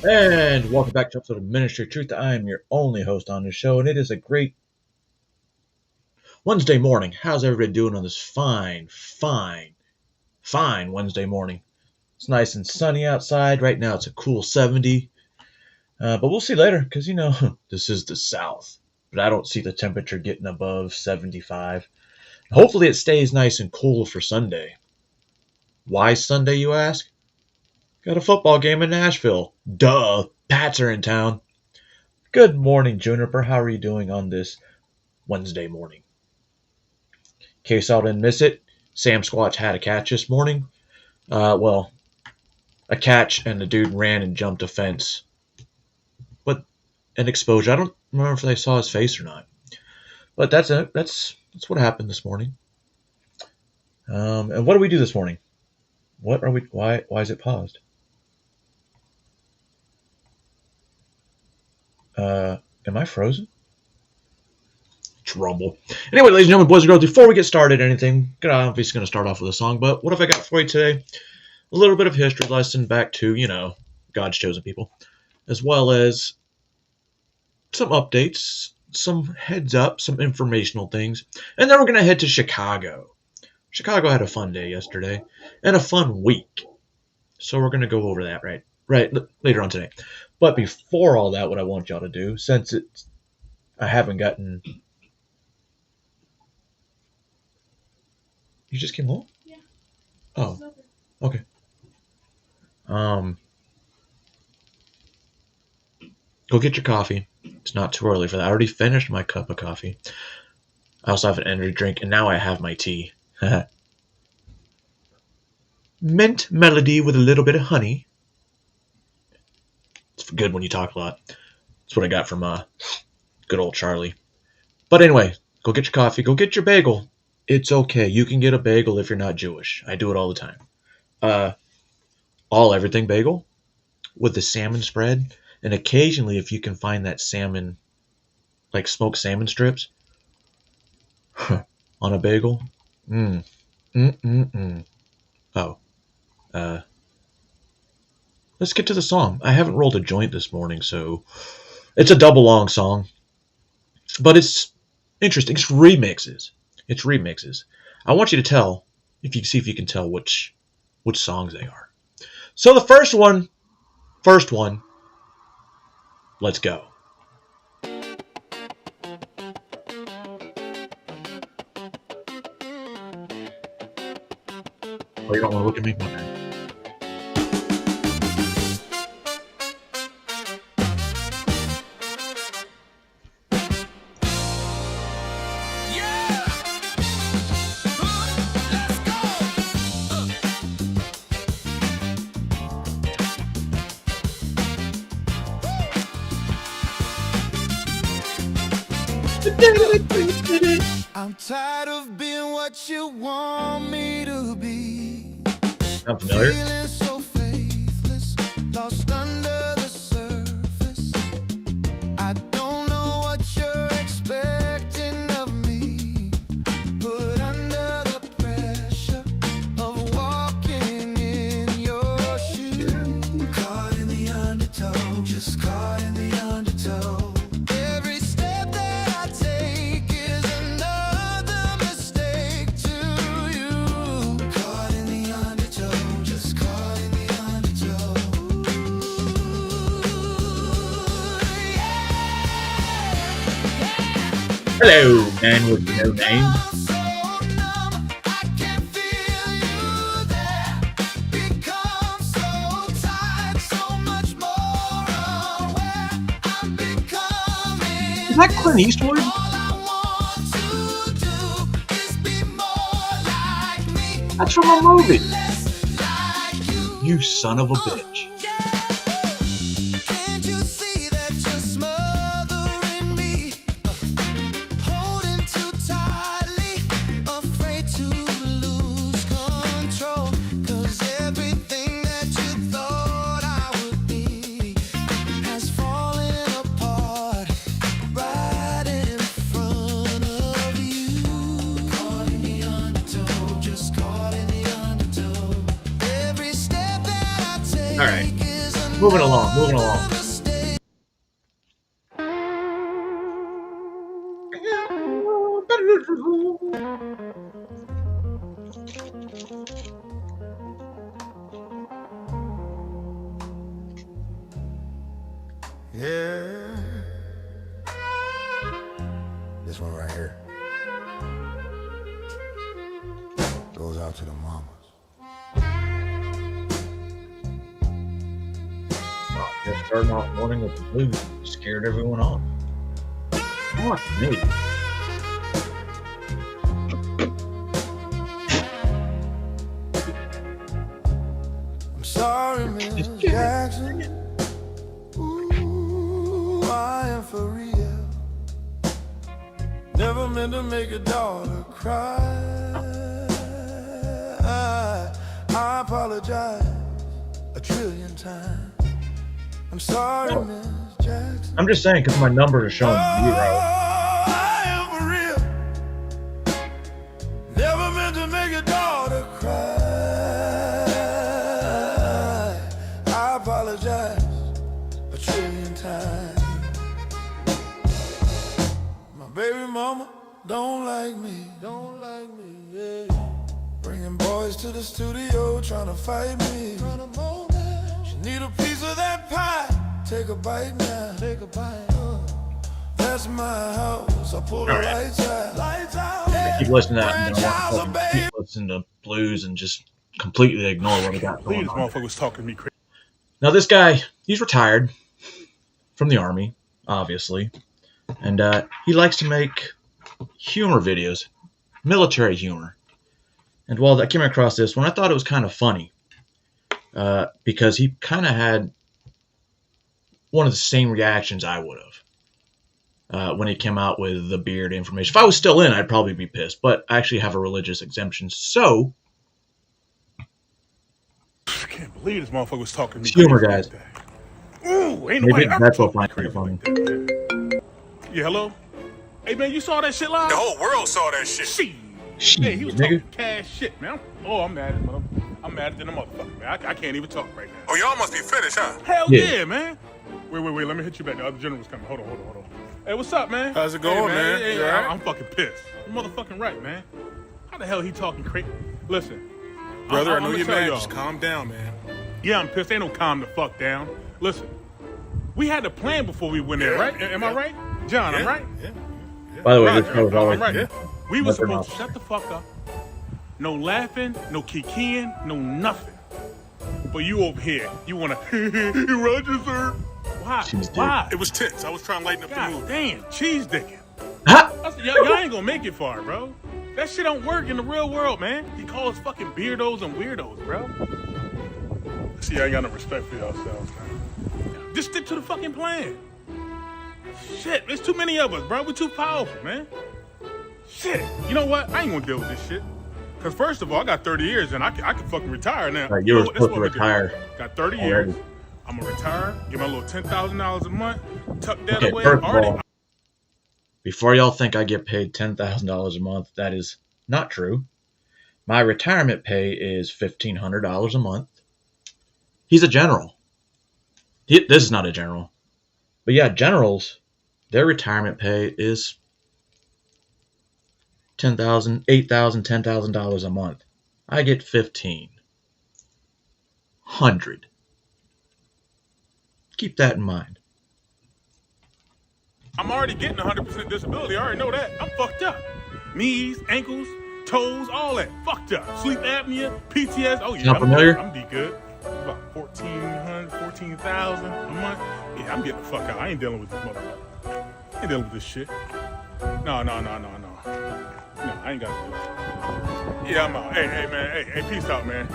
And welcome back to episode of Ministry of Truth. I am your only host on the show, and it is a great Wednesday morning. How's everybody doing on this fine Wednesday morning? It's nice and sunny outside. Right now it's a cool 70. But we'll see later, because, this is the South. But I don't see the temperature getting above 75. Hopefully it stays nice and cool for Sunday. Why Sunday, you ask? Got a football game in Nashville. Duh, Pats are in town. Good morning, Juniper. How are you doing on this Wednesday morning? In case I didn't miss it, Sam Squatch had a catch this morning. A catch, and the dude ran and jumped a fence. But an exposure. I don't remember if they saw his face or not. But that's it. That's what happened this morning. And what do we do this morning? What are we? Why is it paused? Am I frozen? Trouble. Anyway, ladies and gentlemen, boys and girls, before we get started, I'm obviously going to start off with a song, but what have I got for you today? A little bit of history lesson back to, God's chosen people, as well as some updates, some heads up, some informational things, and then we're going to head to Chicago. Chicago had a fun day yesterday, and a fun week, so we're going to go over that right later on today. But before all that, what I want y'all to do, since I haven't gotten... You just came home? Yeah. Oh, okay. Go get your coffee. It's not too early for that. I already finished my cup of coffee. I also have an energy drink, and now I have my tea. Mint melody with a little bit of honey. It's good when you talk a lot. That's what I got from good old Charlie. But anyway, go get your coffee. Go get your bagel. It's okay. You can get a bagel if you're not Jewish. I do it all the time. All everything bagel with the salmon spread. And occasionally, if you can find that salmon, like smoked salmon strips on a bagel. Oh. Let's get to the song. I haven't rolled a joint this morning, so it's a double long song. But it's interesting. It's remixes. I want you to tell, see if you can tell which songs they are. So the first one, let's go. Oh, you don't want to look at me? Okay. I'm tired of being what you want me to be. Sound familiar? Feeling so faithless, lost under the surface. I don't know what you're expecting of me. Put under the pressure of walking in your shoes. Caught in the undertow, just caught in the undertow. Hello, man with no name. Is that Clint Eastwood? That's from a movie. You son of a bitch. All Moving along, moving along. Yeah. This one right here goes out to the mamas. Just starting off morning with the blues scared everyone off. Fuck me. I'm sorry, Miss Jackson. Ooh, I am for real. Never meant to make a daughter cry. I apologize a trillion times. I'm sorry, Miss Jackson. I'm just saying because my numbers are showing zero. I am for real. Never meant to make a daughter cry. I apologize a trillion times. My baby mama don't like me. Yeah. Bringing boys to the studio trying to fight me. She need a piece of that pie. Take a bite now. That's my house. I pull the lights out. I keep listening to that and then I want to keep listening to blues and just completely ignore what I got going This on. motherfucker was talking to me crazy. Now this guy, he's retired from the army, obviously, and he likes to make humor videos, military humor. And while I came across this one, I thought it was kind of funny because he kind of had one of the same reactions I would have when he came out with the beard information. If I was still in, I'd probably be pissed, but I actually have a religious exemption, so I can't believe this motherfucker was talking to me humor, crazy guys. like that. Ooh, ain't Maybe nobody ever that's what talked to me finds crazy it funny. like that, man. Yeah, hello? Hey, man, you saw that shit live? The whole world saw that shit. Shit. Shit, Hey, he was nigga. talking cash shit, man. I'm mad at him. I'm mad at the motherfucker, man. I can't even talk right now. Oh, y'all must be finished, huh? Hell Yeah. yeah, man. Wait. Let me hit you back. The other general's coming. Hold on. Hey, what's up, man? How's it going, Hey, man? Hey, You all right? I'm fucking pissed. You're motherfucking right, man. How the hell he talking crazy? Listen. Brother, I I'ma know you're tell mad. y'all. Just calm down, man. Yeah, I'm pissed. Ain't no calm the fuck down. Listen, we had a plan before we went there, Yeah, right? Am I yeah. right? John, I'm right? Yeah. By the way, Roger, this show is always I'm right. Yeah. We were Never supposed know. to shut the fuck up. No laughing, no kikiing, no nothing. But you over here, you wanna Roger, sir. Why? Cheese dick. Why? It was tense. I was trying to lighten up the God mood. damn, cheese dicking. Ha! Y'all ain't gonna make it far, bro. That shit don't work in the real world, man. He calls fucking beardos and weirdos, bro. See, I ain't got no respect for yourselves, man. Just stick to the fucking plan. Shit, there's too many of us, bro. We're too powerful, man. Shit. You know what? I ain't gonna deal with this shit. Cause first of all, I got 30 years and I can fucking retire now. Right, you were know what? That's supposed to what we do. retire Got 30 already. years. I'm gonna retire, get my little $10,000 a month, tuck that Okay, away. first of Already, all, before y'all think I get paid $10,000 a month, that is not true. My retirement pay is $1,500 a month. He's a general. This is not a general. But yeah, generals, their retirement pay is $10,000, $8,000, $10,000 a month. I get $1,500. Keep that in mind. I'm already getting 100% disability. I already know that. I'm fucked up. Knees, ankles, toes, all that. Fucked up. Sleep apnea, PTS. Oh, yeah. Sound familiar? I'm D good. About 1,400, 14,000 a month. Yeah, I'm getting the fuck out. I ain't dealing with this motherfucker. I ain't dealing with this shit. No. No, I ain't got to do it. Yeah, I'm out. Hey, man. Hey, peace out, man.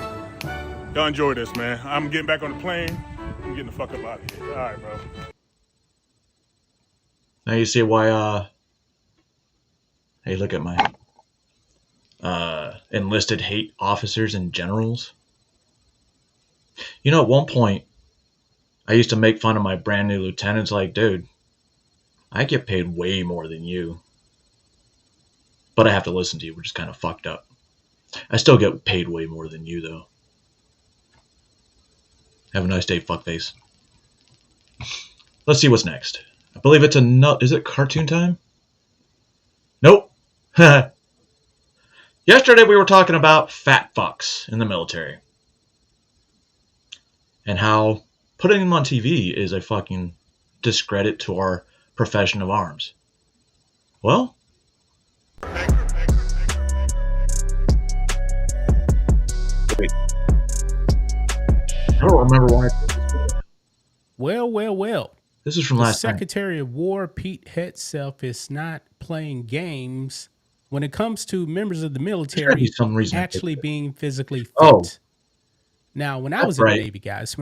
Y'all enjoy this, man. I'm getting back on the plane. I'm getting the fuck up out of here. All right, bro. Now you see why, hey, look at my, enlisted hate officers and generals. You know, at one point, I used to make fun of my brand new lieutenants like, dude, I get paid way more than you. But I have to listen to you, which is kind of fucked up. I still get paid way more than you, though. Have a nice day, fuckface. let's see what's next. I believe it's is it cartoon time? Nope. Yesterday we were talking about fat fucks in the military. And how putting them on TV is a fucking discredit to our profession of arms. Well, wait. I don't remember why. Well. This is from The last night. Secretary of War, Pete Hegseth, is not playing games when it comes to members of the There's gotta military be some reason. actually being physically fit. Oh. Now, when I That's was in right. the Navy, guys,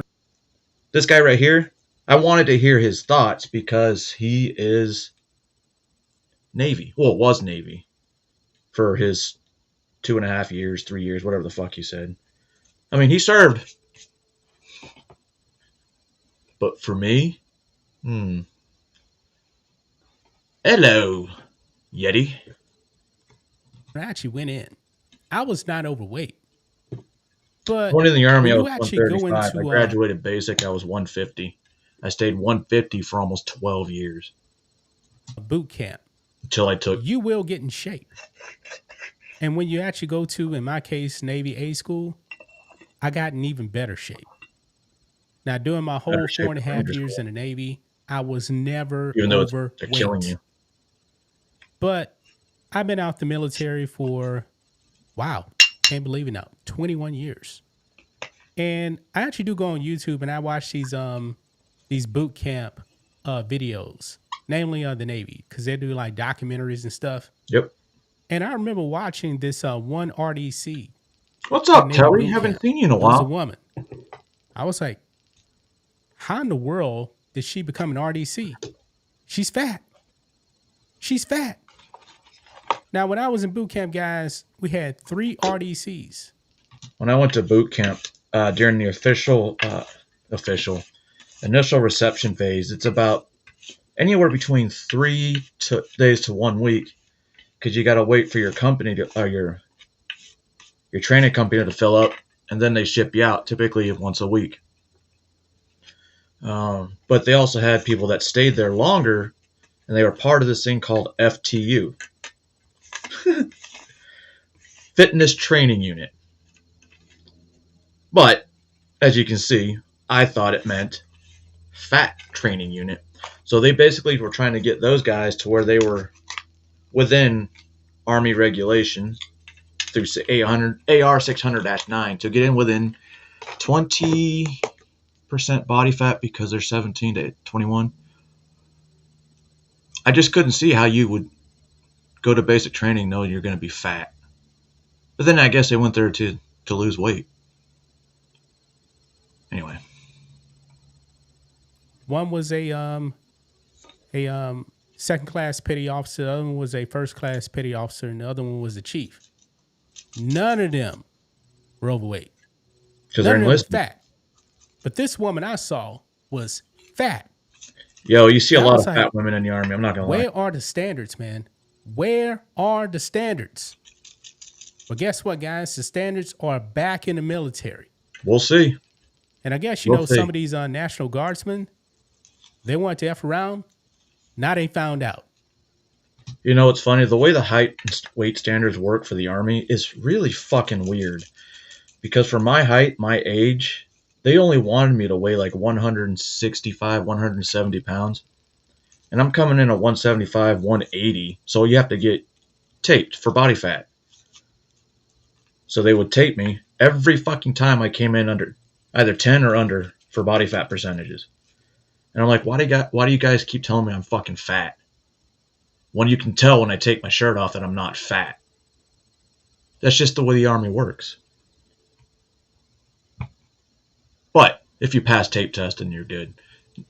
This guy right here, I wanted to hear his thoughts because he is Navy. Well, was Navy for his 2.5 years, 3 years, whatever the fuck he said. I mean, he served. But for me, hello, Yeti. when I actually went in, I was not overweight. But When in the Army, I when was you actually go 135. I into graduated basic, I was 150. I stayed 150 for almost 12 years boot camp, until I took. you will get in shape. And when you actually go to, in my case, Navy A school, I got in even better shape. Now, during my whole Better shape 4.5 than Ranger years school. in the Navy, I was never Even though overweight. they're killing you. But I've been out the military for, wow, can't believe it now, 21 years. And I actually do go on YouTube and I watch these boot camp videos, namely the Navy, because they do like documentaries and stuff. Yep. And I remember watching this one RDC. What's up, Navy Kelly? boot Haven't camp. seen you in a It was a while. woman. I was like, how in the world did she become an RDC? She's fat. She's fat. Now, when I was in boot camp, guys, we had 3 RDCs. When I went to boot camp during the official initial reception phase, it's about anywhere between 3 days to 1 week, because you got to wait for your company to your training company to fill up, and then they ship you out, typically once a week. But they also had people that stayed there longer, and they were part of this thing called FTU, Fitness Training Unit. But as you can see, I thought it meant Fat Training Unit. So they basically were trying to get those guys to where they were within Army regulation through AR 600-9 to get in within 20% body fat because they're 17 to 21. I just couldn't see how you would go to basic training knowing you're going to be fat. But then I guess they went there to lose weight. Anyway. One was a second class petty officer, the other one was a first class petty officer, and the other one was a chief. None of them were overweight. Because None they're of them were enlisted. fat. But this woman I saw was fat. Yo, you see a I lot was of like, fat women in the Army. I'm not going to lie. Where are the standards, man? Where are the standards? Well, guess what, guys? The standards are back in the military. We'll see. And I guess, you We'll know, see. some of these National Guardsmen, they wanted to F around. Now they found out. You know, it's funny. The way the height and weight standards work for the Army is really fucking weird. Because for my height, my age, they only wanted me to weigh like 165, 170 pounds. And I'm coming in at 175, 180. So you have to get taped for body fat. So they would tape me every fucking time I came in under either 10 or under for body fat percentages. And I'm like, why do you guys keep telling me I'm fucking fat? When you can tell when I take my shirt off that I'm not fat. That's just the way the Army works. But if you pass tape test, then you're good.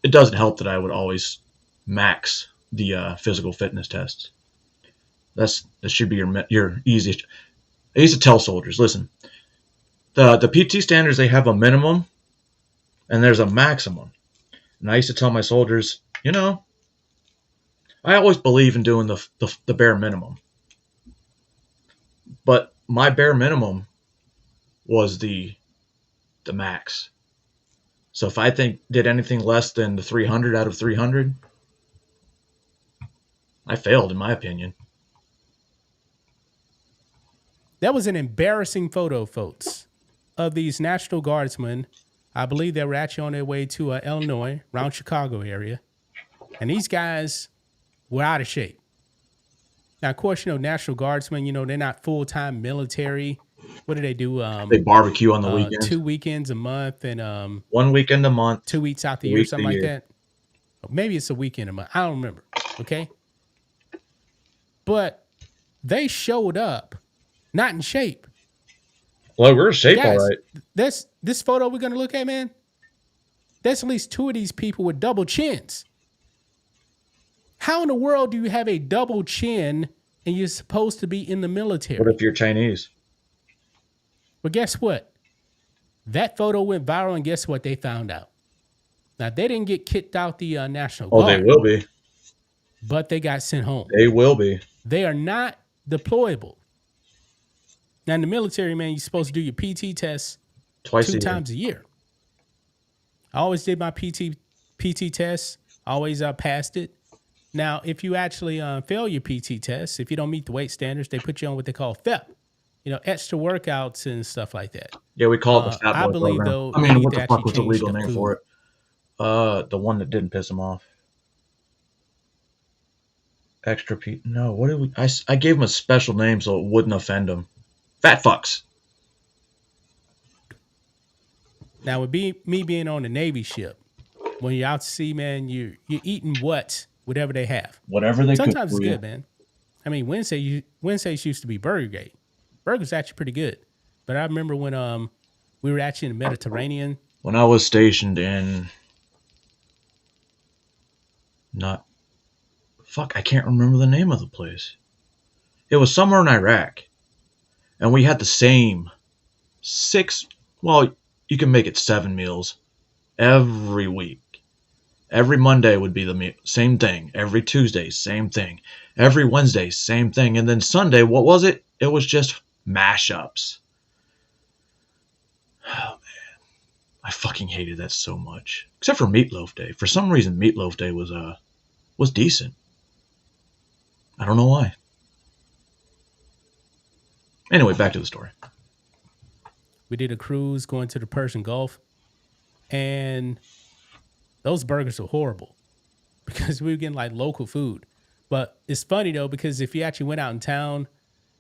It doesn't help that I would always max the physical fitness tests. That should be your easiest. I used to tell soldiers, listen, the PT standards, they have a minimum and there's a maximum. And I used to tell my soldiers, you know, I always believe in doing the bare minimum. But my bare minimum was the max. So if I did anything less than the 300 out of 300, I failed, in my opinion. That was an embarrassing photo, folks, of these National Guardsmen. I believe they were actually on their way to Illinois, around Chicago area. And these guys were out of shape. Now, of course, National Guardsmen, they're not full-time military. What do they do? They barbecue on the weekends. 2 weekends a month and 1 weekend a month. 2 weeks out the year, something like that. Or maybe it's a weekend a month. I don't remember. Okay. But they showed up not in shape. Well, we're in shape, Guys, all right. This photo we're going to look at, man, there's at least 2 of these people with double chins. How in the world do you have a double chin and you're supposed to be in the military? What if you're Chinese? Well, guess what? That photo went viral, and guess what they found out? Now, they didn't get kicked out the National Guard. Oh, they will be. But they got sent home. They will be. They are not deployable. Now, in the military, man, you're supposed to do your PT test Twice 2 a year. times a year. I always did my PT test, always passed it. Now, if you actually fail your PT test, if you don't meet the weight standards, they put you on what they call FEP, extra workouts and stuff like that. Yeah, we call it the Fat Boy I believe, program. though, I you mean, need what to the fuck actually was the change legal the name food. for it? The one that didn't piss him off. Extra Pete. No, what did we? I gave him a special name so it wouldn't offend him. Fat fucks. Now, with me being on the Navy ship, when you're out to sea, man, you're eating whatever they have. Whatever they cook Sometimes for it's you. good, man. I mean, Wednesdays used to be Burger Gate. Burger's actually pretty good. But I remember when we were actually in the Mediterranean. When I was stationed in I can't remember the name of the place. It was somewhere in Iraq. And we had the same 6, well, you can make it 7 meals every week. Every Monday would be the same thing. Every Tuesday, same thing. Every Wednesday, same thing. And then Sunday, what was it? It was just mashups. Oh, man. I fucking hated that so much. Except for Meatloaf Day. For some reason, Meatloaf Day was decent. I don't know why. Anyway, back to the story. We did a cruise going to the Persian Gulf. And those burgers were horrible because we were getting like local food. But it's funny though, because if you actually went out in town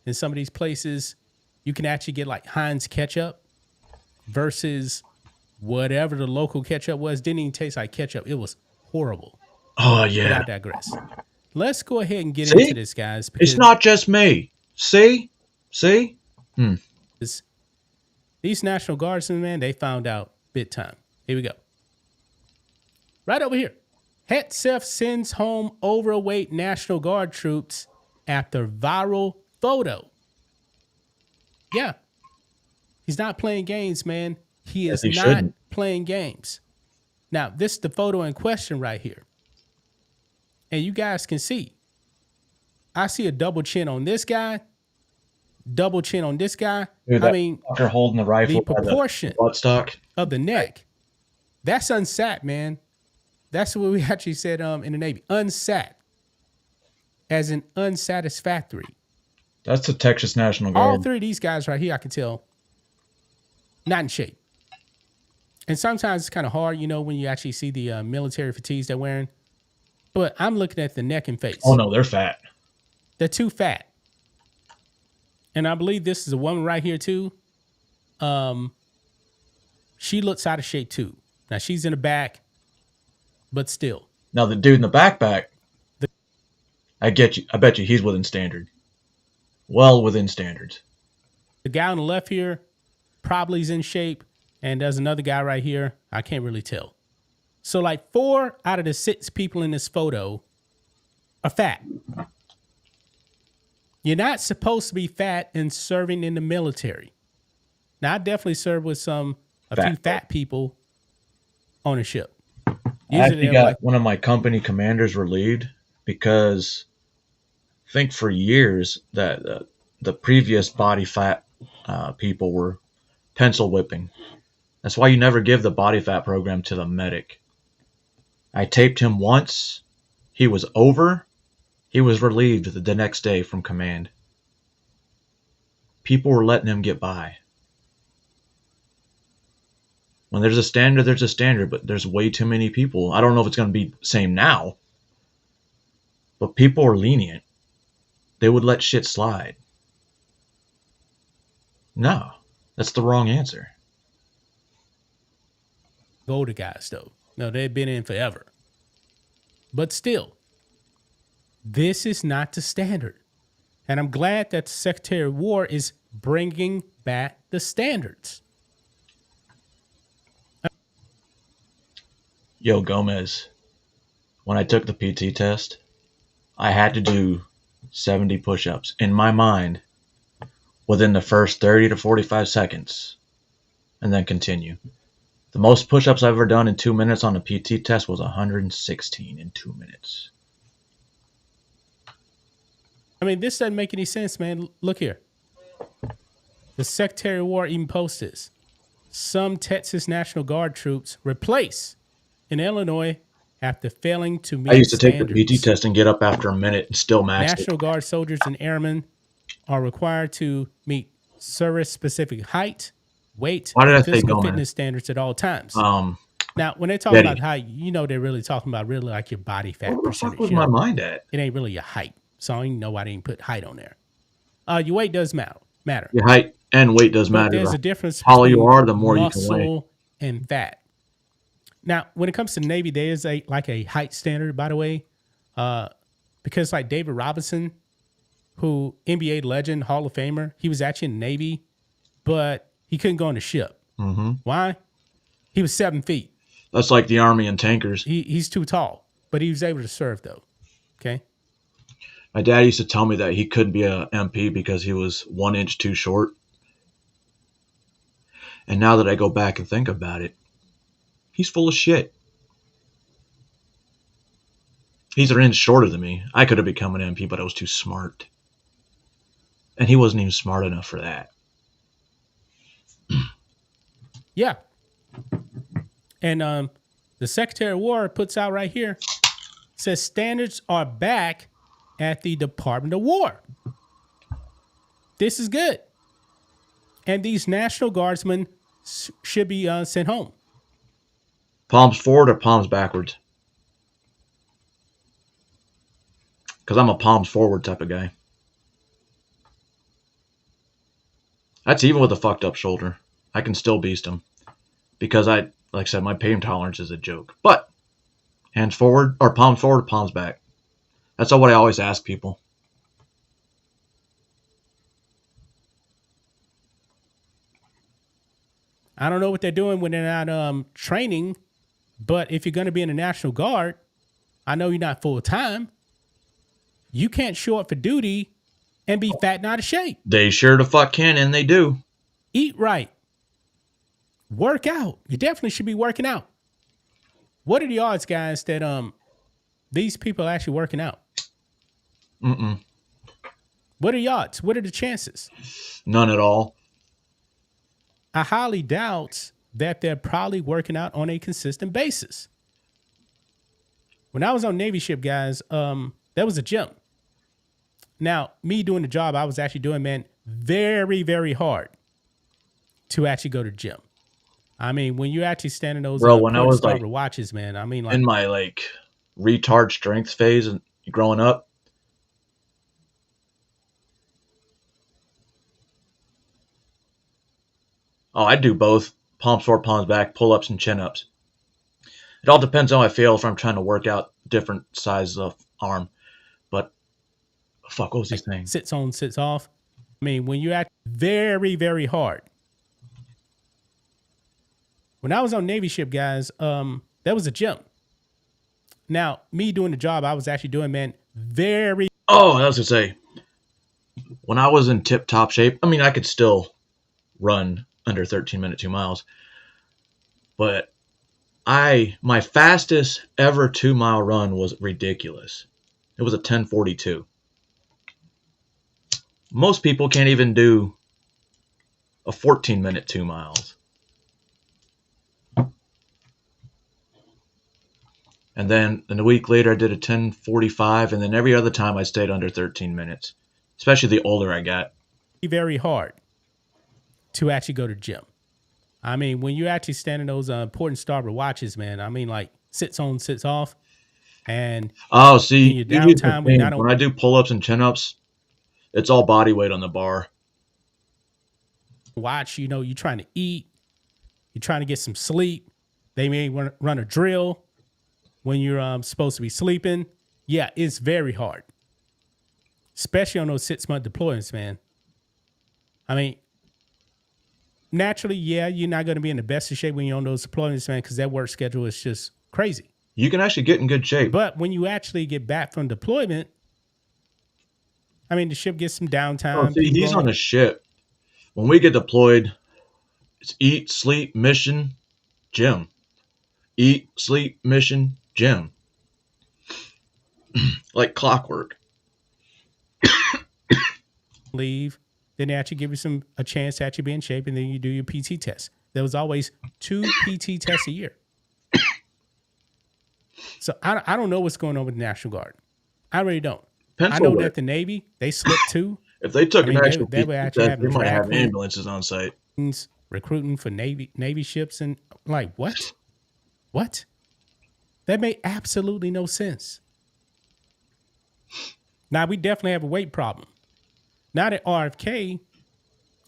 in some of these places, you can actually get like Heinz ketchup versus whatever the local ketchup was. Didn't even taste like ketchup. It was horrible. Oh, But yeah. I digress. Let's go ahead and get See? into this, guys. It's not just me. See? Because these National Guardsmen, man, they found out big time. Here we go. Right over here. Hegseth sends home overweight National Guard troops after viral photo. Yeah. He's not playing games, man. He is He not shouldn't. playing games. Now, this is the photo in question right here. And you guys can see. I see a double chin on this guy. Double chin on this guy. Dude, I mean, after holding the rifle the by proportion buttstock. of the neck. That's unsat, man. That's what we actually said in the Navy. Unsat. As in unsatisfactory. That's the Texas National All Guard. 3 of these guys right here, I can tell, not in shape. And sometimes it's kind of hard, when you actually see the military fatigues they're wearing. But I'm looking at the neck and face. Oh, no, they're fat. They're too fat. And I believe this is a woman right here, too. She looks out of shape, too. Now, she's in the back, but still. Now, the dude in the backpack, I bet you he's within standard. Well within standards. The guy on the left here probably is in shape. And there's another guy right here. I can't really tell. So like 4 out of the 6 people in this photo are fat. You're not supposed to be fat and serving in the military. Now, I definitely served with a few fat people on a ship. I Usually actually they're got like, one of my company commanders relieved because I think for years that the previous body fat people were pencil whipping That's why you never give the body fat program to the medic. I taped him once. He was over. He was relieved the next day from command. People were letting him get by. When there's a standard, but there's way too many people. I don't know if it's going to be the same now, but people are lenient. They would let shit slide. No, that's the wrong answer. Older guys, though. No, they've been in forever. But still, this is not the standard. And I'm glad that the Secretary of War is bringing back the standards. Yo, Gomez, when I took the PT test, I had to do 70 push-ups in my mind within the first 30 to 45 seconds and then continue. The most push-ups I've ever done in 2 minutes on a PT test was 116 in 2 minutes. I mean, this doesn't make any sense, man. Look here. The Secretary of War even posts this. Some Texas National Guard troops replace in Illinois after failing to meet I used to take the standards. PT test and get up after a minute and still max it. National Guard soldiers and airmen are required to meet service-specific height, weight, Why did I and say physical Gomez? fitness standards at all times. Now, When they talk Betty. about height, you know they're really talking about really like your body fat where the percentage. fuck was you my know? mind at? It ain't really your height. So I didn't know why they didn't put height on there. Your weight does matter. Your height and weight does But matter. there's The a difference taller you between are, the more you can weigh. muscle and fat. Now, when it comes to Navy, there is a height standard, by the way, because like David Robinson, who NBA legend, Hall of Famer, he was actually in the Navy, but he couldn't go on the ship. Mm-hmm. Why? He was 7 feet. That's like the Army and tankers. He's too tall, but he was able to serve though. Okay. My dad used to tell me that he couldn't be a MP because he was 1 inch too short. And now that I go back and think about it, he's full of shit. He's an inch shorter than me. I could have become an MP, but I was too smart. And he wasn't even smart enough for that. Yeah. And the Secretary of War puts out right here, says standards are back at the Department of War. This is good. And these National Guardsmen should be sent home. Palms forward or palms backwards? Because I'm a palms forward type of guy. That's even with a fucked up shoulder. I can still beast him. Because like I said, my pain tolerance is a joke. But hands forward or palms back. That's what I always ask people. I don't know what they're doing when they're not training, but if you're going to be in the National Guard, I know you're not full time. You can't show up for duty and be fat and out of shape. They sure the fuck can, and they do. Eat right. Work out. You definitely should be working out. What are the odds, guys, that these people are actually working out? Mm-mm. What are the odds? What are the chances? None at all. I highly doubt that they're probably working out on a consistent basis. When I was on Navy ship, guys, there was a gym. Now, me doing the job I was actually doing, man, very, very hard to actually go to the gym. I mean, when you actually stand in those Bro, when I was, like, watches, man, I mean, like, In my retard strength phase and growing up, I do both palms forward, palms back, pull-ups and chin-ups. It all depends on how I feel if I'm trying to work out different sizes of arm. But fuck, what was he saying? sits on, sits off. I mean, when you act very, very hard. When I was on Navy ship, guys, there was a gym. Now, me doing the job I was actually doing, man, very. Oh, I was gonna say, when I was in tip-top shape, I mean, I could still run under 13-minute 2 miles, but my fastest ever 2-mile run was ridiculous. It was a 10:42. Most people can't even do a 14-minute 2 miles. And then a week later, I did a 10:45, and then every other time I stayed under 13 minutes, especially the older I got. Very hard to actually go to the gym. I mean, when you actually stand in those important starboard watches, man, I mean, like sits on, sits off. And Oh, see, in your you need the downtime when thing. When I do pull-ups and chin-ups, it's all body weight on the bar. watch, you know, you're trying to eat, you're trying to get some sleep. They may run a drill when you're supposed to be sleeping. Yeah, it's very hard, especially on those 6-month deployments, man. I mean, naturally, yeah, you're not going to be in the best of shape when you're on those deployments, man, because that work schedule is just crazy. You can actually get in good shape. But when you actually get back from deployment, I mean, the ship gets some downtime. Oh, see, people he's go- on a ship. When we get deployed, it's eat, sleep, mission, gym. Eat, sleep, mission, gym. Like clockwork. leave, then they actually give you a chance to actually be in shape, and then you do your PT test. There was always 2 PT tests a year. So I don't know what's going on with the National Guard. I really don't. I Pencil know whip. that the Navy, they slipped too. If they took I mean, an they- actual they would PT actually test, have they might have drag- ambulances on site. Recruiting for Navy ships, and like what? What? That made absolutely no sense. Now we definitely have a weight problem. Now that RFK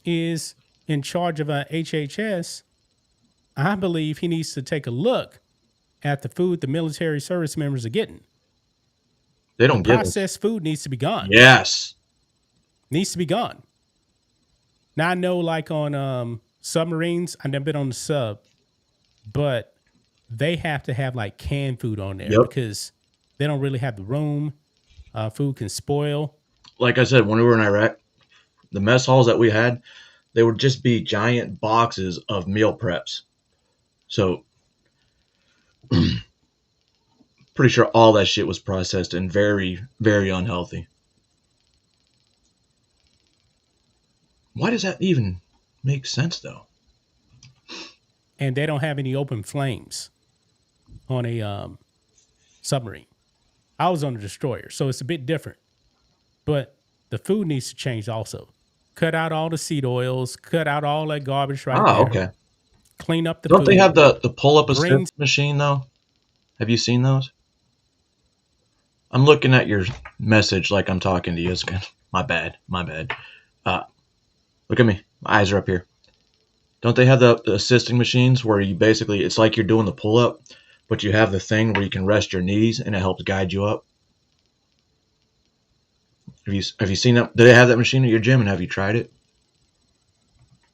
is in charge of HHS, I believe he needs to take a look at the food the military service members are getting. They don't get it. Processed food needs to be gone. Yes. Needs to be gone. Now I know, like on submarines, I've never been on the sub, but they have to have like canned food on there Yep. because they don't really have the room. Food can spoil. Like I said, when we were in Iraq, the mess halls that we had, they would just be giant boxes of meal preps. So, pretty sure all that shit was processed and very, very unhealthy. Why does that even make sense, though? And they don't have any open flames on a submarine. I was on a destroyer, so it's a bit different. But the food needs to change also. Cut out all the seed oils, cut out all that garbage right there. Okay. Clean up the Don't food. they have the pull-up assist Bring- machine, though? Have you seen those? I'm looking at your message like I'm talking to you. It's my bad. Look at me. My eyes are up here. Don't they have the assisting machines where you basically, it's like you're doing the pull-up, but you have the thing where you can rest your knees and it helps guide you up? Have you seen that? Do they have that machine at your gym, and have you tried it?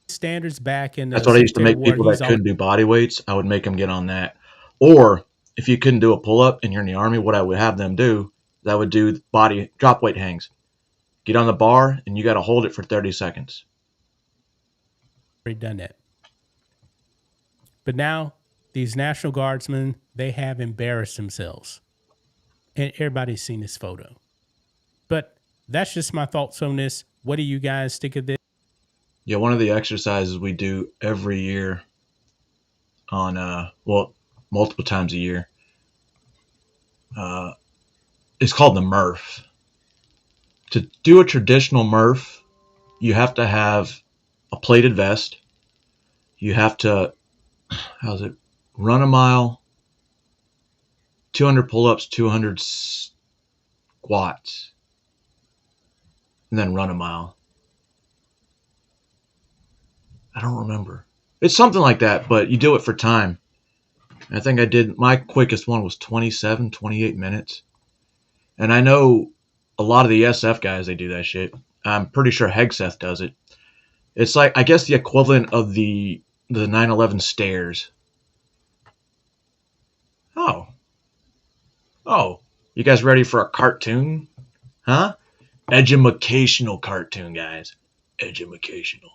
Standards back in the That's what I used to Secretary make of War, people that he's couldn't do body weights. I would make them get on that. Or if you couldn't do a pull-up and you're in the Army, what I would have them do is I would do body drop weight hangs. Get on the bar, and you got to hold it for 30 seconds. already done that. But now these National Guardsmen, they have embarrassed themselves. And everybody's seen this photo. But that's just my thoughts on this. What do you guys think of this? Yeah, one of the exercises we do every year on, multiple times a year, is called the Murph. To do a traditional Murph, you have to have a plated vest. You have to, run a mile, 200 pull-ups, 200 squats, and then run a mile. I don't remember. It's something like that, but you do it for time. I think my quickest one was 28 minutes. And I know a lot of the SF guys, they do that shit. I'm pretty sure Hegseth does it. It's like, I guess, the equivalent of the 9/11 stairs. Oh, you guys ready for a cartoon? Huh? Edumacational cartoon, guys. Edumacational.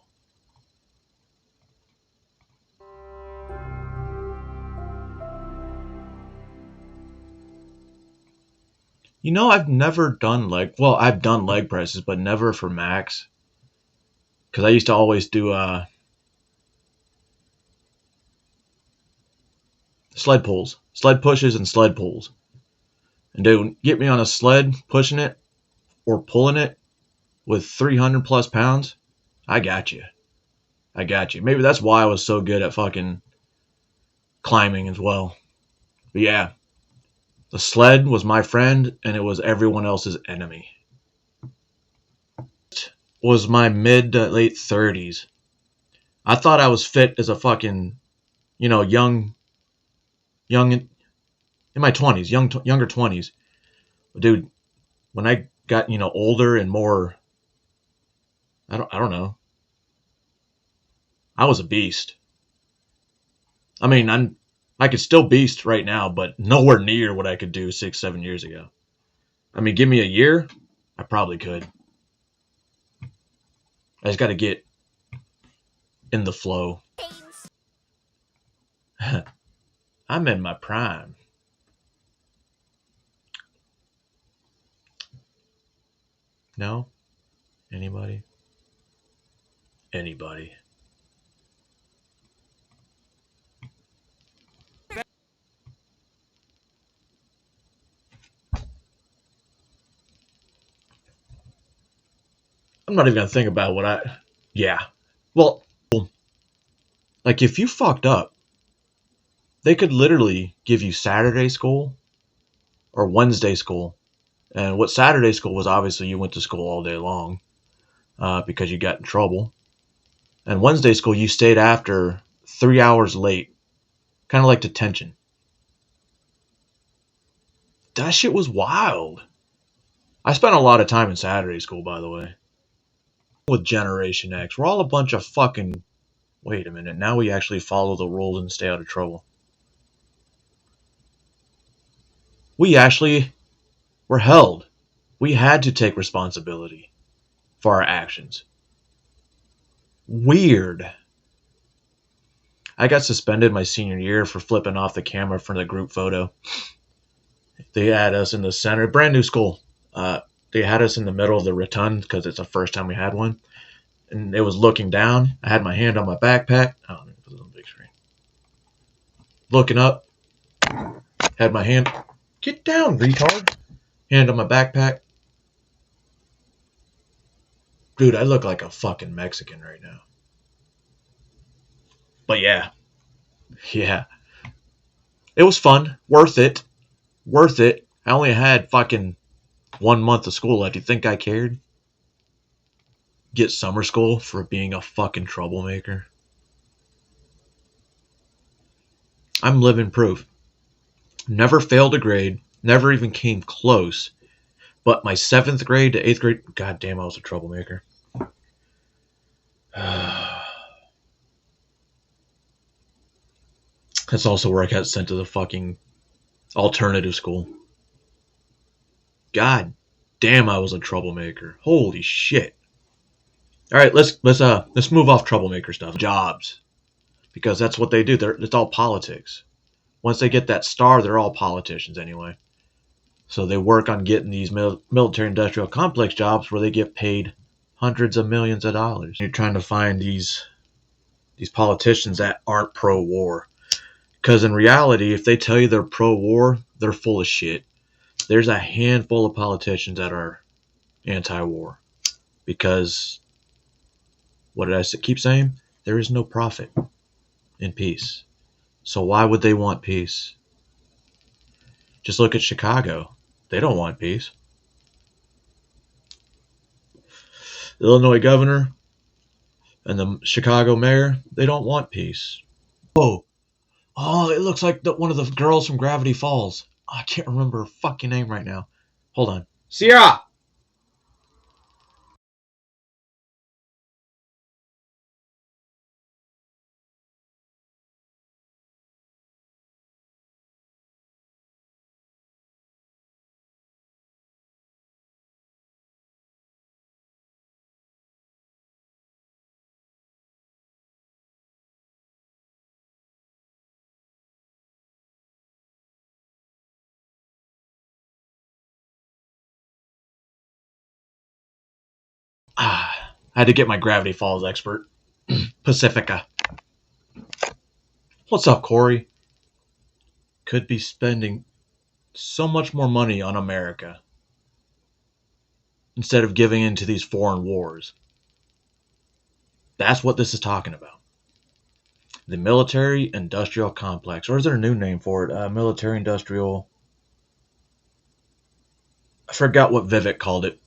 You know, I've never done I've done leg presses, but never for max. Because I used to always do Sled pulls. Sled pushes and sled pulls. And dude, get me on a sled pushing it or pulling it with 300 plus pounds. I got you. I got you. Maybe that's why I was so good at fucking climbing as well. But yeah, the sled was my friend and it was everyone else's enemy. It was my mid to late 30s. I thought I was fit as a fucking, young in my 20s, younger 20s. But dude, when I got, older and more, I don't know. I was a beast. I mean, I could still beast right now, but nowhere near what I could do 6-7 years ago. I mean, give me a year, I probably could. I just got to get in the flow. I'm in my prime. No? Anybody? Anybody? I'm not even going to think about yeah. Well, like if you fucked up, they could literally give you Saturday school or Wednesday school. And what Saturday school was, obviously you went to school all day long because you got in trouble. And Wednesday school, you stayed after 3 hours late. Kind of like detention. That shit was wild. I spent a lot of time in Saturday school, by the way. With Generation X. We're all a bunch of fucking... Wait a minute. Now we actually follow the rules and stay out of trouble. We actually were held. We had to take responsibility for our actions. Weird. I got suspended my senior year for flipping off the camera for the group photo. They had us in the center. Brand new school. They had us in the middle of the rotund because it's the first time we had one. And it was looking down. I had my hand on my backpack. Oh, let me put it on the big screen. Looking up. Had my hand. Get down, retard. Hand on my backpack. Dude, I look like a fucking Mexican right now. But yeah. Yeah. It was fun. Worth it. Worth it. I only had fucking 1 month of school left. You think I cared? Get summer school for being a fucking troublemaker. I'm living proof. Never failed a grade. Never even came close. But my 7th grade to 8th grade, god damn, I was a troublemaker. That's also where I got sent to the fucking alternative school. God damn, I was a troublemaker. Holy shit. All right, let's move off troublemaker stuff. Jobs, because that's what they do. It's all politics. Once they get that star, they're all politicians anyway. So they work on getting these military-industrial complex jobs where they get paid hundreds of millions of dollars. You're trying to find these politicians that aren't pro-war, because in reality, if they tell you they're pro-war, they're full of shit. There's a handful of politicians that are anti-war, because what did I keep saying? There is no profit in peace. So why would they want peace? Just look at Chicago. They don't want peace. The Illinois governor and the Chicago mayor, they don't want peace. Oh, it looks like one of the girls from Gravity Falls. I can't remember her fucking name right now. Hold on. Sierra! I had to get my Gravity Falls expert. Pacifica. What's up, Corey? could be spending so much more money on America instead of giving into these foreign wars. That's what this is talking about. The military industrial complex, or is there a new name for it? Military industrial. I forgot what Vivek called it.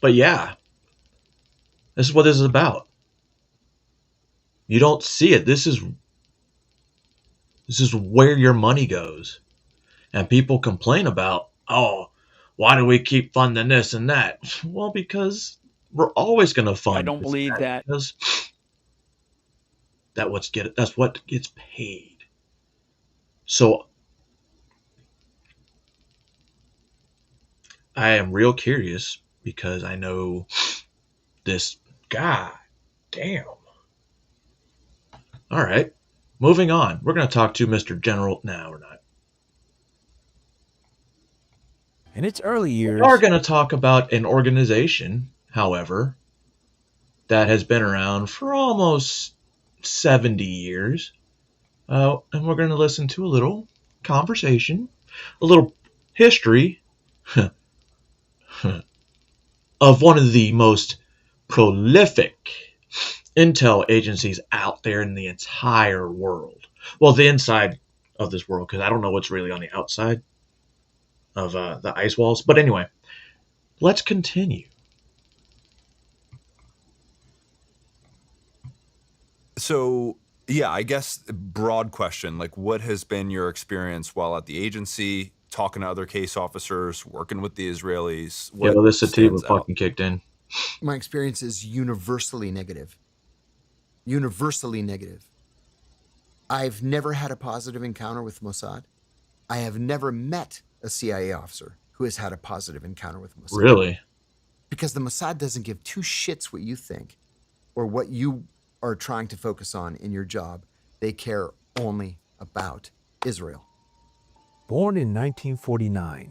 But yeah, this is what this is about. You don't see it. This is where your money goes. And people complain about, oh, why do we keep funding this and that? Well, because we're always going to fund. I don't believe that. Because that's what gets paid. So I am real curious because I know this guy. Damn. All right. Moving on. We're going to talk to Mr. General. No, we're not. In its early years, We are going to talk about an organization, however, that has been around for almost 70 years. And we're going to listen to a little conversation, a little history of one of the most prolific intel agencies out there in the entire world. Well, the inside of this world, because I don't know what's really on the outside of the ice walls. But anyway, let's continue. So, yeah, I guess broad question, like what has been your experience while at the agency, talking to other case officers, working with the Israelis? Yeah, What well, this sativa stands out? fucking kicked in. My experience is universally negative. Universally negative. I've never had a positive encounter with Mossad. I have never met a CIA officer who has had a positive encounter with Mossad. Really? Because the Mossad doesn't give two shits what you think or what you are trying to focus on in your job. They care only about Israel. born in 1949,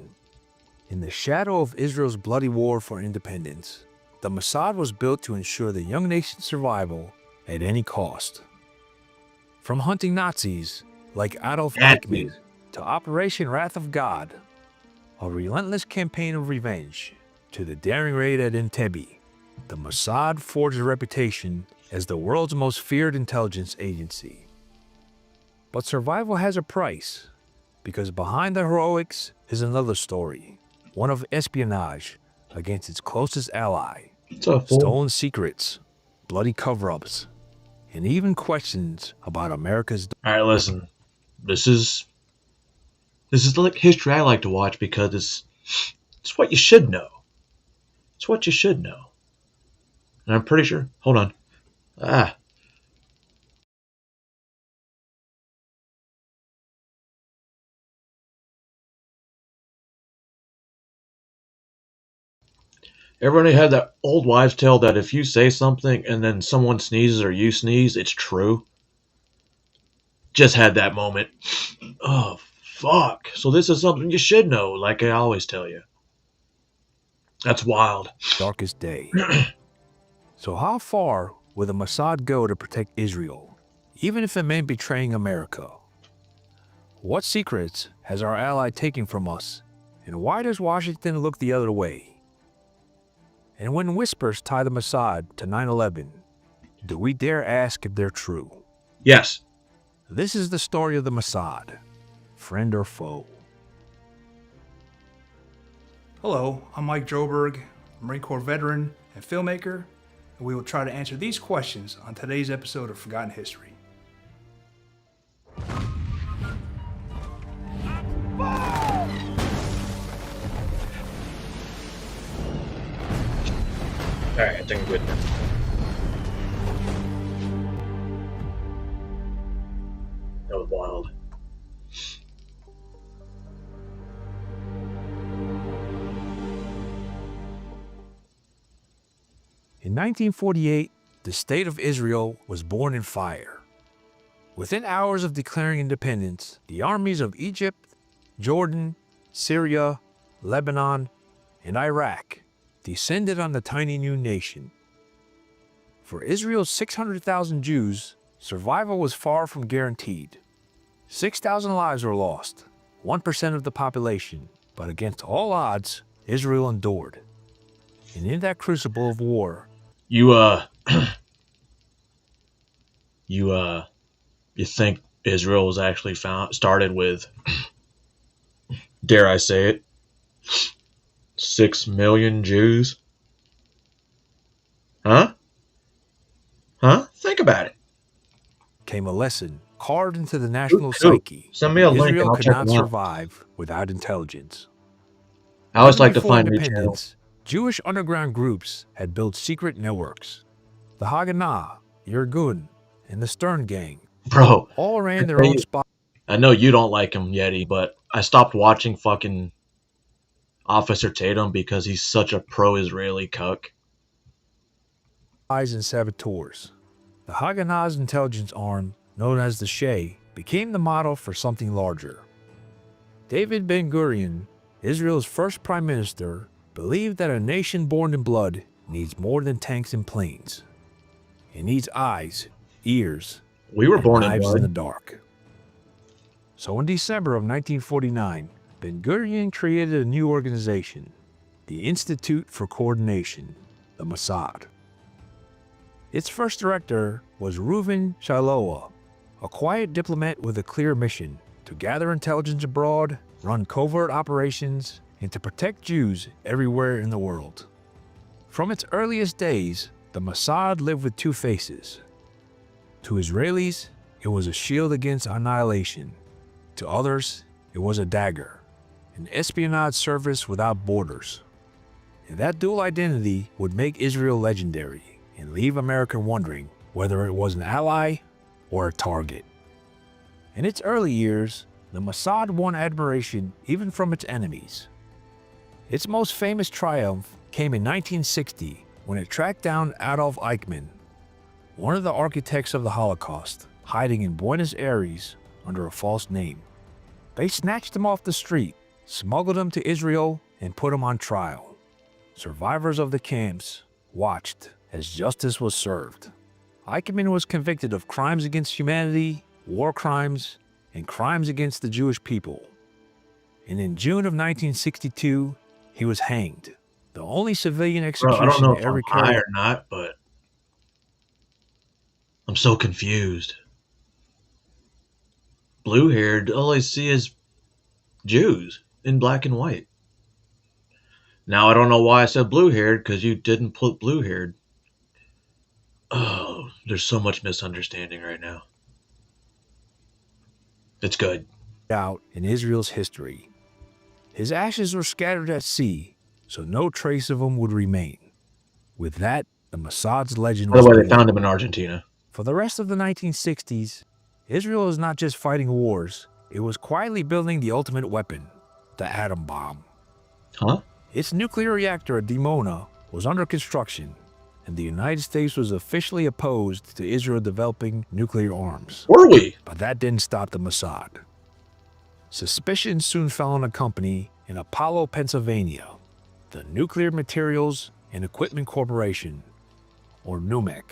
in the shadow of Israel's bloody war for independence, the Mossad was built to ensure the young nation's survival at any cost. From hunting Nazis like Adolf Eichmann to Operation Wrath of God, a relentless campaign of revenge, to the daring raid at Entebbe, the Mossad forged a reputation as the world's most feared intelligence agency. But survival has a price, because behind the heroics is another story, one of espionage against its closest ally, What's up, fool? stolen secrets, bloody cover-ups, and even questions about America's. All right, listen. This is the history I like to watch because it's what you should know. It's what you should know. And I'm pretty sure. Hold on. Everybody had that old wives' tale that if you say something and then someone sneezes or you sneeze, it's true. Just had that moment. Oh, fuck. So this is something you should know, like I always tell you. That's wild. Darkest day. So how far will the Mossad go to protect Israel, even if it meant betraying America? What secrets has our ally taken from us, and why does Washington look the other way? And when whispers tie the Mossad to 9/11, do we dare ask if they're true? Yes. This is the story of the Mossad, friend or foe. Hello, I'm Mike Joberg, Marine Corps veteran and filmmaker, and we will try to answer these questions on today's episode of Forgotten History. Alright, I think I'm good. That was wild. In 1948, the State of Israel was born in fire. Within hours of declaring independence, the armies of Egypt, Jordan, Syria, Lebanon, and Iraq descended on the tiny new nation. For Israel's 600,000 Jews, survival was far from guaranteed. 6,000 lives were lost, 1% of the population, but against all odds, Israel endured. And in that crucible of war, You you think Israel was actually started with, dare I say it, 6 million Jews? Huh? Think about it. came a lesson carved into the national Cool. psyche. Send me a link and Israel I'll could check not them out. survive without intelligence. I always Even like to before find new channels. independence, Jewish underground groups had built secret networks. The Haganah, Irgun, and the Stern Gang Bro, all ran their Hey, own spot. I know you don't like him, Yeti, but I stopped watching fucking Officer Tatum because he's such a pro-Israeli cuck. Spies and saboteurs. The Haganah's intelligence arm, known as the Sheh, became the model for something larger. David Ben-Gurion, Israel's first prime minister, believed that a nation born in blood needs more than tanks and planes. It needs eyes, ears, We were and born in knives in the blood. dark. So in December of 1949, Ben-Gurion created a new organization, the Institute for Coordination, the Mossad. Its first director was Reuven Shiloah, a quiet diplomat with a clear mission to gather intelligence abroad, run covert operations, and to protect Jews everywhere in the world. From its earliest days, the Mossad lived with two faces. To Israelis, it was a shield against annihilation. To others, it was a dagger, an espionage service without borders. And that dual identity would make Israel legendary and leave America wondering whether it was an ally or a target. In its early years, the Mossad won admiration even from its enemies. Its most famous triumph came in 1960 when it tracked down Adolf Eichmann, one of the architects of the Holocaust, hiding in Buenos Aires under a false name. They snatched him off the street, smuggled him to Israel, and put him on trial. Survivors of the camps watched as justice was served. Eichmann was convicted of crimes against humanity, war crimes, and crimes against the Jewish people. And in June of 1962, he was hanged, the only civilian Bro, I execution don't know if ever I'm high carried. or not, but I'm so confused. Blue-haired, all I see is Jews in black and white. Now I don't know why I said blue-haired, because you didn't put blue-haired. Oh, there's so much misunderstanding right now. It's good. Out in Israel's history. His ashes were scattered at sea, so no trace of him would remain. With that, the Mossad's legend By was the way, they born. found him in Argentina. For the rest of the 1960s, Israel was not just fighting wars, it was quietly building the ultimate weapon, the atom bomb. Huh? Its nuclear reactor at Dimona was under construction, and the United States was officially opposed to Israel developing nuclear arms. Were we? But that didn't stop the Mossad. Suspicion soon fell on a company in Apollo, Pennsylvania, the Nuclear Materials and Equipment Corporation, or NUMEC.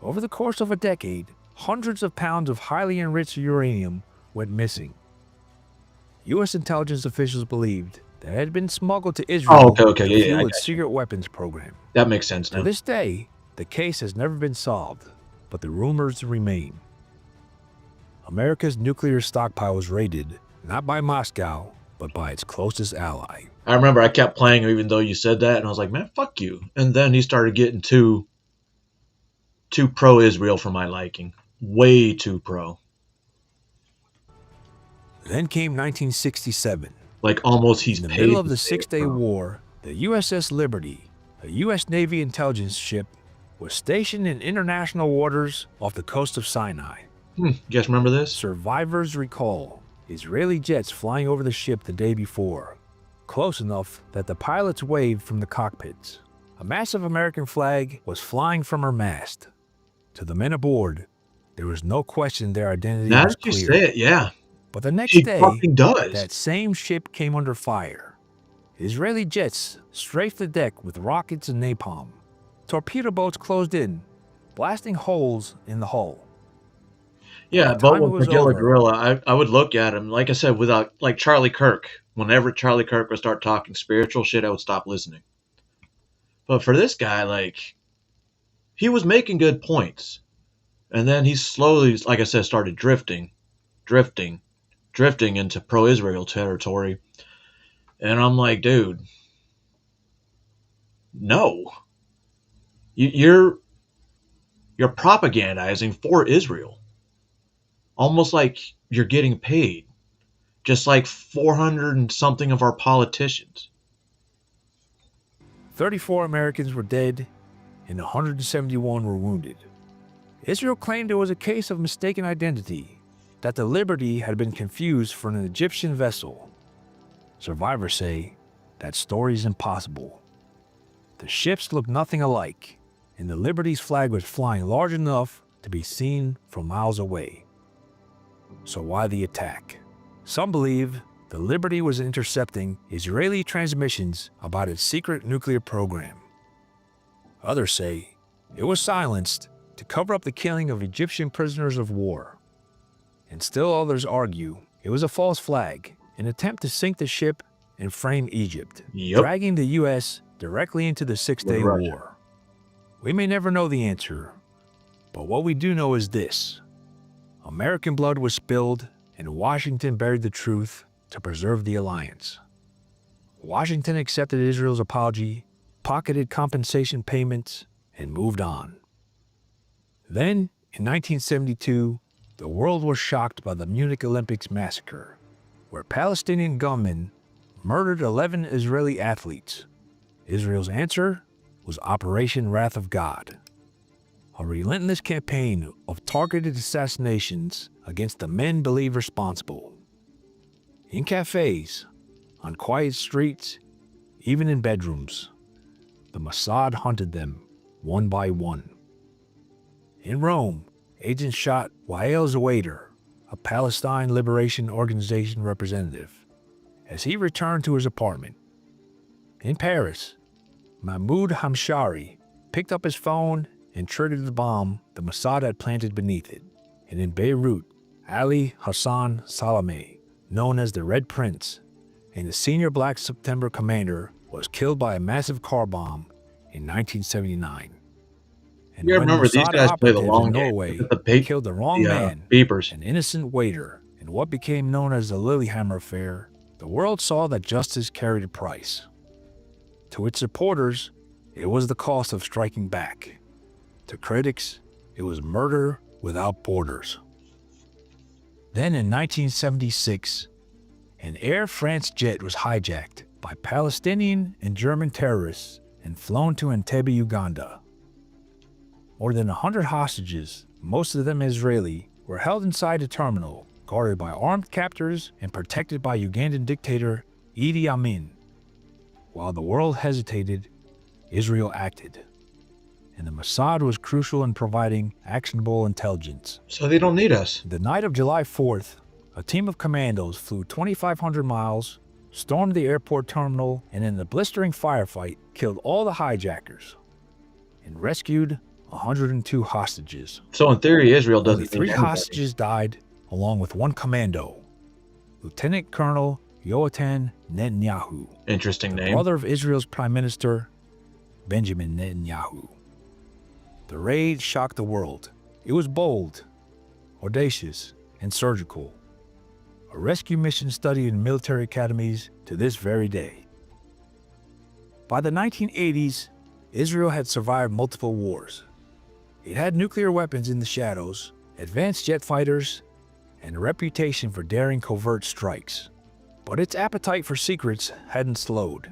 Over the course of a decade, hundreds of pounds of highly enriched uranium went missing. U.S. intelligence officials believed that it had been smuggled to Israel okay, to yeah, fuel I its got you. secret weapons program. That makes sense To now. this day, the case has never been solved, but the rumors remain. America's nuclear stockpile was raided not by Moscow, but by its closest ally. I remember I kept playing him even though you said that, and I was like, man, fuck you. And then he started getting too pro-Israel for my liking. Way too pro. Then came 1967. Like almost he's In the paid middle of to the say it, Six-Day bro. War, the USS Liberty, a U.S. Navy intelligence ship, was stationed in international waters off the coast of Sinai. You guys remember this? Survivors recall Israeli jets flying over the ship the day before, close enough that the pilots waved from the cockpits. A massive American flag was flying from her mast. To the men aboard, there was no question their identity Now was that you clear. say it, yeah. But the next She day, fucking does. that same ship came under fire. Israeli jets strafed the deck with rockets and napalm. Torpedo boats closed in, blasting holes in the hull. Yeah, the but time it with was Magilla over, Gorilla, I would look at him, like I said, without like Charlie Kirk. Whenever Charlie Kirk would start talking spiritual shit, I would stop listening. But for this guy, like, he was making good points. And then he slowly, like I said, started drifting, drifting into pro Israel territory. And I'm like, dude, no. You're propagandizing for Israel. Almost like you're getting paid. Just like 400 and something of our politicians. 34 Americans were dead and 171 were wounded. Israel claimed it was a case of mistaken identity, that the Liberty had been confused for an Egyptian vessel. Survivors say that story is impossible. The ships looked nothing alike, and the Liberty's flag was flying large enough to be seen from miles away. So why the attack? Some believe the Liberty was intercepting Israeli transmissions about its secret nuclear program. Others say it was silenced to cover up the killing of Egyptian prisoners of war. And still others argue it was a false flag, an attempt to sink the ship and frame Egypt, Yep. dragging the U.S. directly into the Six-Day With Russia. War. We may never know the answer, but what we do know is this. American blood was spilled, and Washington buried the truth to preserve the alliance. Washington accepted Israel's apology, pocketed compensation payments, and moved on. Then, in 1972, the world was shocked by the Munich Olympics massacre, where Palestinian gunmen murdered 11 Israeli athletes. Israel's answer was Operation Wrath of God, a relentless campaign of targeted assassinations against the men believed responsible. In cafes, on quiet streets, even in bedrooms, the Mossad hunted them one by one. In Rome, agents shot Wael Zawader, a Palestine Liberation Organization representative, as he returned to his apartment. In Paris, Mahmoud Hamshari picked up his phone and triggered the bomb the Mossad had planted beneath it. And in Beirut, Ali Hassan Salameh, known as the Red Prince, and the senior Black September commander, was killed by a massive car bomb in 1979. And You when remember these Mossad guys play the operatives long in game. Norway The beep- killed the wrong man, beepers. an innocent waiter, in what became known as the Lillehammer Affair, the world saw that justice carried a price. To its supporters, it was the cost of striking back. To critics, it was murder without borders. Then in 1976, an Air France jet was hijacked by Palestinian and German terrorists and flown to Entebbe, Uganda. More than 100 hostages, most of them Israeli, were held inside the terminal, guarded by armed captors and protected by Ugandan dictator Idi Amin. While the world hesitated, Israel acted. And the Mossad was crucial in providing actionable intelligence. So they don't need us. The night of July 4th, a team of commandos flew 2,500 miles, stormed the airport terminal, and in a blistering firefight, killed all the hijackers and rescued 102 hostages. So in theory, Israel doesn't Only need 3 anybody. hostages died, along with 1 commando, Lieutenant Colonel Yoatan Netanyahu, Interesting the name. brother of Israel's Prime Minister, Benjamin Netanyahu. The raid shocked the world. It was bold, audacious, and surgical. A rescue mission studied in military academies to this very day. By the 1980s, Israel had survived multiple wars. It had nuclear weapons in the shadows, advanced jet fighters, and a reputation for daring covert strikes. But its appetite for secrets hadn't slowed.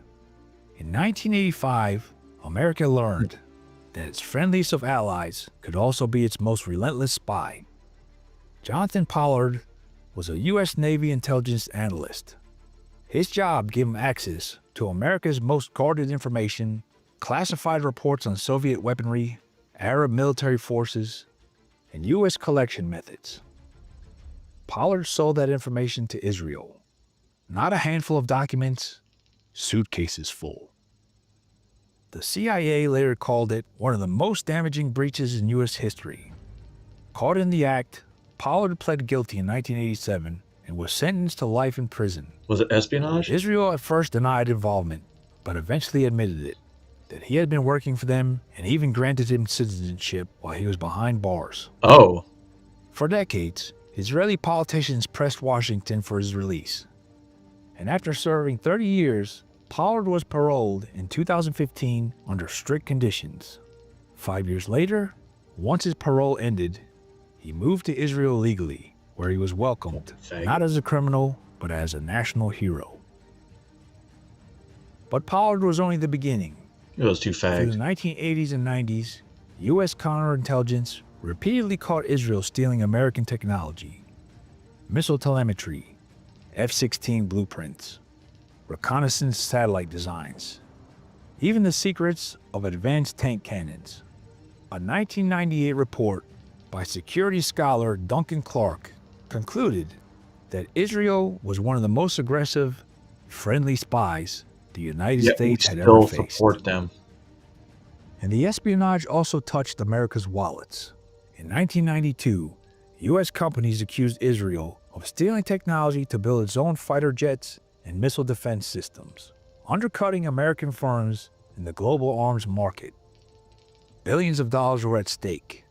In 1985, America learned that its friendliest of allies could also be its most relentless spy. Jonathan Pollard was a U.S. Navy intelligence analyst. His job gave him access to America's most guarded information, classified reports on Soviet weaponry, Arab military forces, and U.S. collection methods. Pollard sold that information to Israel. Not a handful of documents, suitcases full. The CIA later called it one of the most damaging breaches in U.S. history. Caught in the act, Pollard pled guilty in 1987 and was sentenced to life in prison. Was it espionage? Israel at first denied involvement, but eventually admitted it, that he had been working for them and even granted him citizenship while he was behind bars. Oh. For decades, Israeli politicians pressed Washington for his release. And after serving 30 years, Pollard was paroled in 2015 under strict conditions. 5 years later, once his parole ended, he moved to Israel legally, where he was welcomed, not as a criminal, but as a national hero. But Pollard was only the beginning. It was too Through fags. the 1980s and 90s, U.S. counterintelligence repeatedly caught Israel stealing American technology, missile telemetry, F-16 blueprints, reconnaissance satellite designs, even the secrets of advanced tank cannons. A 1998 report by security scholar Duncan Clark concluded that Israel was one of the most aggressive, friendly spies the United Yet we States had ever still faced. support them. And the espionage also touched America's wallets. In 1992, U.S. companies accused Israel of stealing technology to build its own fighter jets and missile defense systems, undercutting American firms in the global arms market. Billions of dollars were at stake.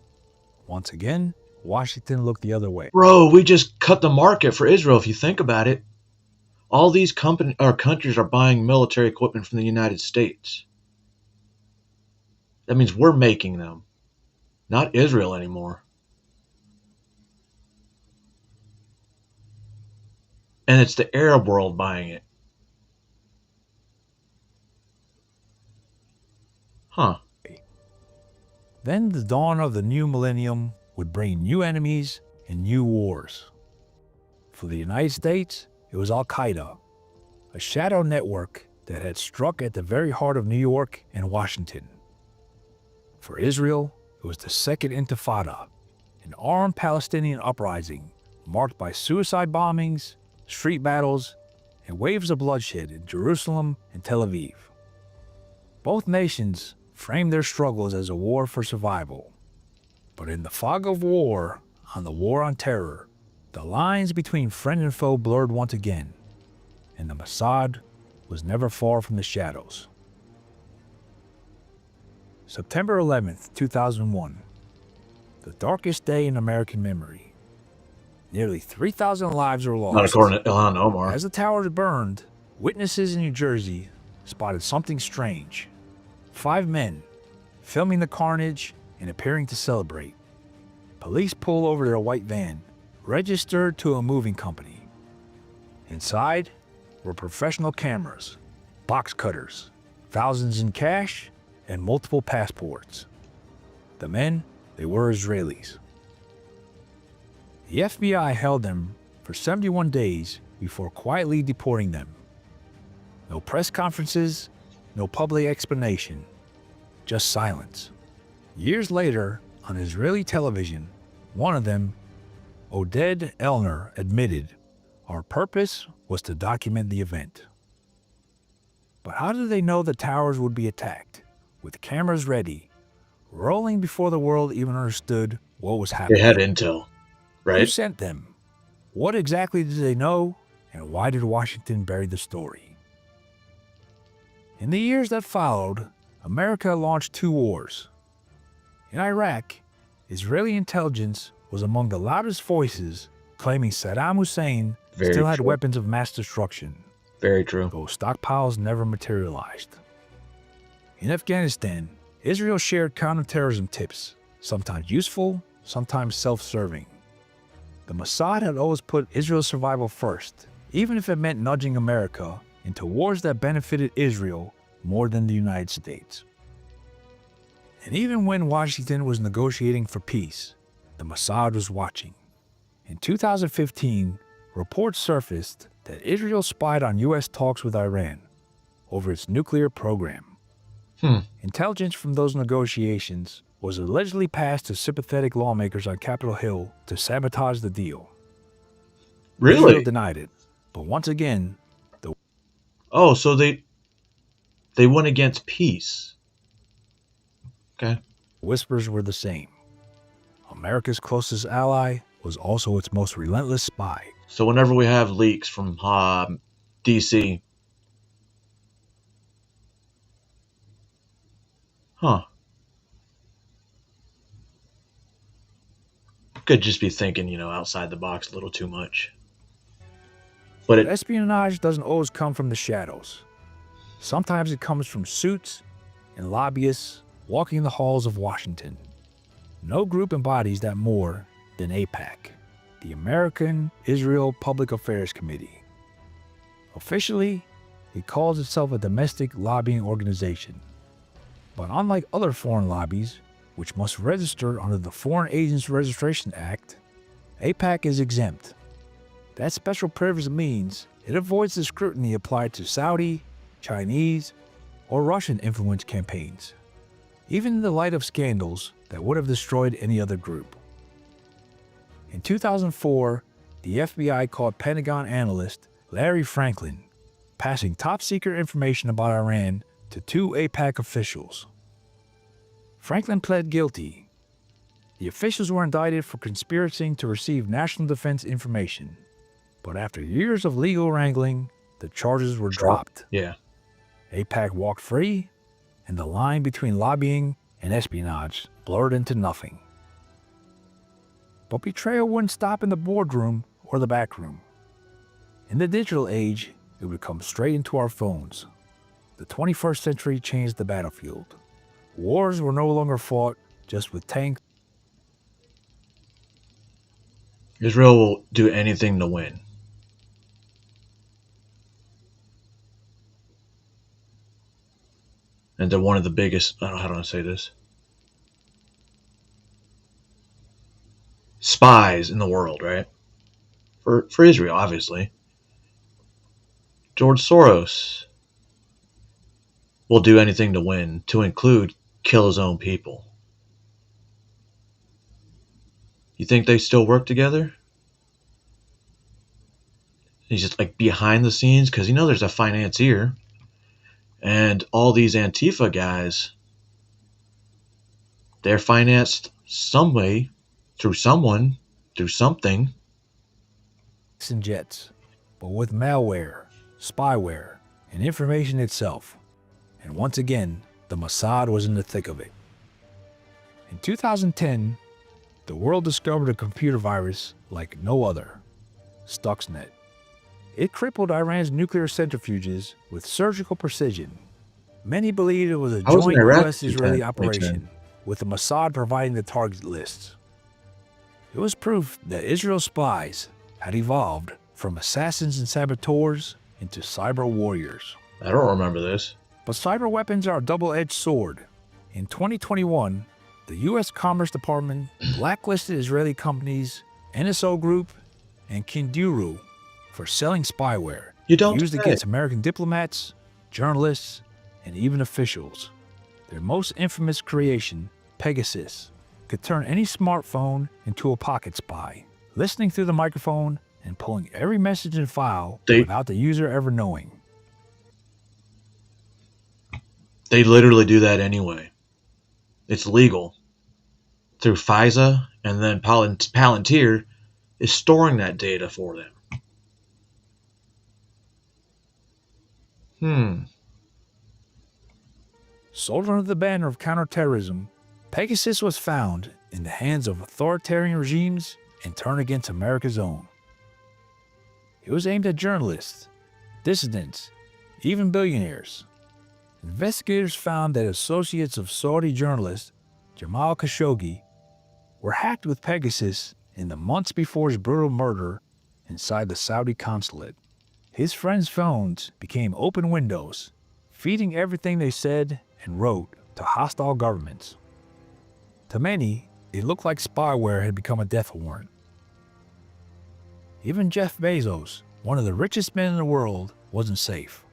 Once again, Washington looked the other way. Bro, we just cut the market for Israel if you think about it. All these countries are buying military equipment from the United States. That means we're making them, not Israel anymore. And it's the Arab world buying it. Huh. Then the dawn of the new millennium would bring new enemies and new wars. For the United States, it was Al-Qaeda, a shadow network that had struck at the very heart of New York and Washington. For Israel, it was the Second Intifada, an armed Palestinian uprising marked by suicide bombings, street battles, and waves of bloodshed in Jerusalem and Tel Aviv. Both nations framed their struggles as a war for survival. But in the fog of war, on the war on terror, the lines between friend and foe blurred once again, and the Mossad was never far from the shadows. September 11th, 2001, the darkest day in American memory. Nearly 3,000 lives were lost. Not according to Ilhan Omar. As the towers burned, witnesses in New Jersey spotted something strange. 5 men, filming the carnage and appearing to celebrate. Police pull over their white van, registered to a moving company. Inside were professional cameras, box cutters, thousands in cash, and multiple passports. The men, they were Israelis. The FBI held them for 71 days before quietly deporting them. No press conferences, no public explanation, just silence. Years later, on Israeli television, one of them, Oded Elner, admitted, "Our purpose was to document the event." But how did they know the towers would be attacked, with cameras ready, rolling before the world even understood what was happening? They had intel, Who right? sent them? What exactly did they know, and why did Washington bury the story? In the years that followed, America launched 2 wars. In Iraq, Israeli intelligence was among the loudest voices claiming Saddam Hussein Very still had true. weapons of mass destruction, Very true. though stockpiles never materialized. In Afghanistan, Israel shared counterterrorism tips, sometimes useful, sometimes self-serving. The Mossad had always put Israel's survival first, even if it meant nudging America into wars that benefited Israel more than the United States. And even when Washington was negotiating for peace, the Mossad was watching. In 2015, reports surfaced that Israel spied on U.S. talks with Iran over its nuclear program. Intelligence from those negotiations was allegedly passed to sympathetic lawmakers on Capitol Hill to sabotage the deal. Israel Really? denied it, but once again, Oh, so they went against peace. Okay. whispers were the same. America's closest ally was also its most relentless spy. So whenever we have leaks from DC, could just be thinking, outside the box a little too much. But Espionage doesn't always come from the shadows. Sometimes it comes from suits and lobbyists walking the halls of Washington. No group embodies that more than AIPAC, the American Israel Public Affairs Committee. Officially, it calls itself a domestic lobbying organization. But unlike other foreign lobbies, which must register under the Foreign Agents Registration Act, AIPAC is exempt. That special privilege means it avoids the scrutiny applied to Saudi, Chinese, or Russian influence campaigns, even in the light of scandals that would have destroyed any other group. In 2004, the FBI caught Pentagon analyst Larry Franklin passing top-secret information about Iran to 2 AIPAC officials. Franklin pled guilty. The officials were indicted for conspiring to receive national defense information, but after years of legal wrangling, the charges were dropped. yeah, AIPAC walked free, and the line between lobbying and espionage blurred into nothing. But betrayal wouldn't stop in the boardroom or the back room. In the digital age, it would come straight into our phones. The 21st century changed the battlefield. Wars were no longer fought just with tanks. Israel will do anything to win. And they're one of the biggest, I don't know how do I say this, spies in the world, right? For Israel, obviously. George Soros will do anything to win, to include kill his own people. You think they still work together? He's just like behind the scenes, because there's a financier. And all these Antifa guys, they're financed some way, through someone, through something. And jets, but with malware, spyware, and information itself. And once again, the Mossad was in the thick of it. In 2010, the world discovered a computer virus like no other, Stuxnet. It crippled Iran's nuclear centrifuges with surgical precision. Many believed it was a joint U.S.-Israeli operation, with the Mossad providing the target lists. It was proof that Israel's spies had evolved from assassins and saboteurs into cyber warriors. I don't remember this. But cyber weapons are a double-edged sword. In 2021, the U.S. Commerce Department blacklisted Israeli companies NSO Group and Kinduru for selling spyware used against American diplomats, journalists, and even officials. Their most infamous creation, Pegasus, could turn any smartphone into a pocket spy, listening through the microphone and pulling every message and file without the user ever knowing. They literally do that anyway. It's legal. Through FISA, and then Palantir is storing that data for them. Sold under the banner of counterterrorism, Pegasus was found in the hands of authoritarian regimes and turned against America's own. It was aimed at journalists, dissidents, even billionaires. Investigators found that associates of Saudi journalist Jamal Khashoggi were hacked with Pegasus in the months before his brutal murder inside the Saudi consulate. His friends' phones became open windows, feeding everything they said and wrote to hostile governments. To many, it looked like spyware had become a death warrant. Even Jeff Bezos, one of the richest men in the world, wasn't safe.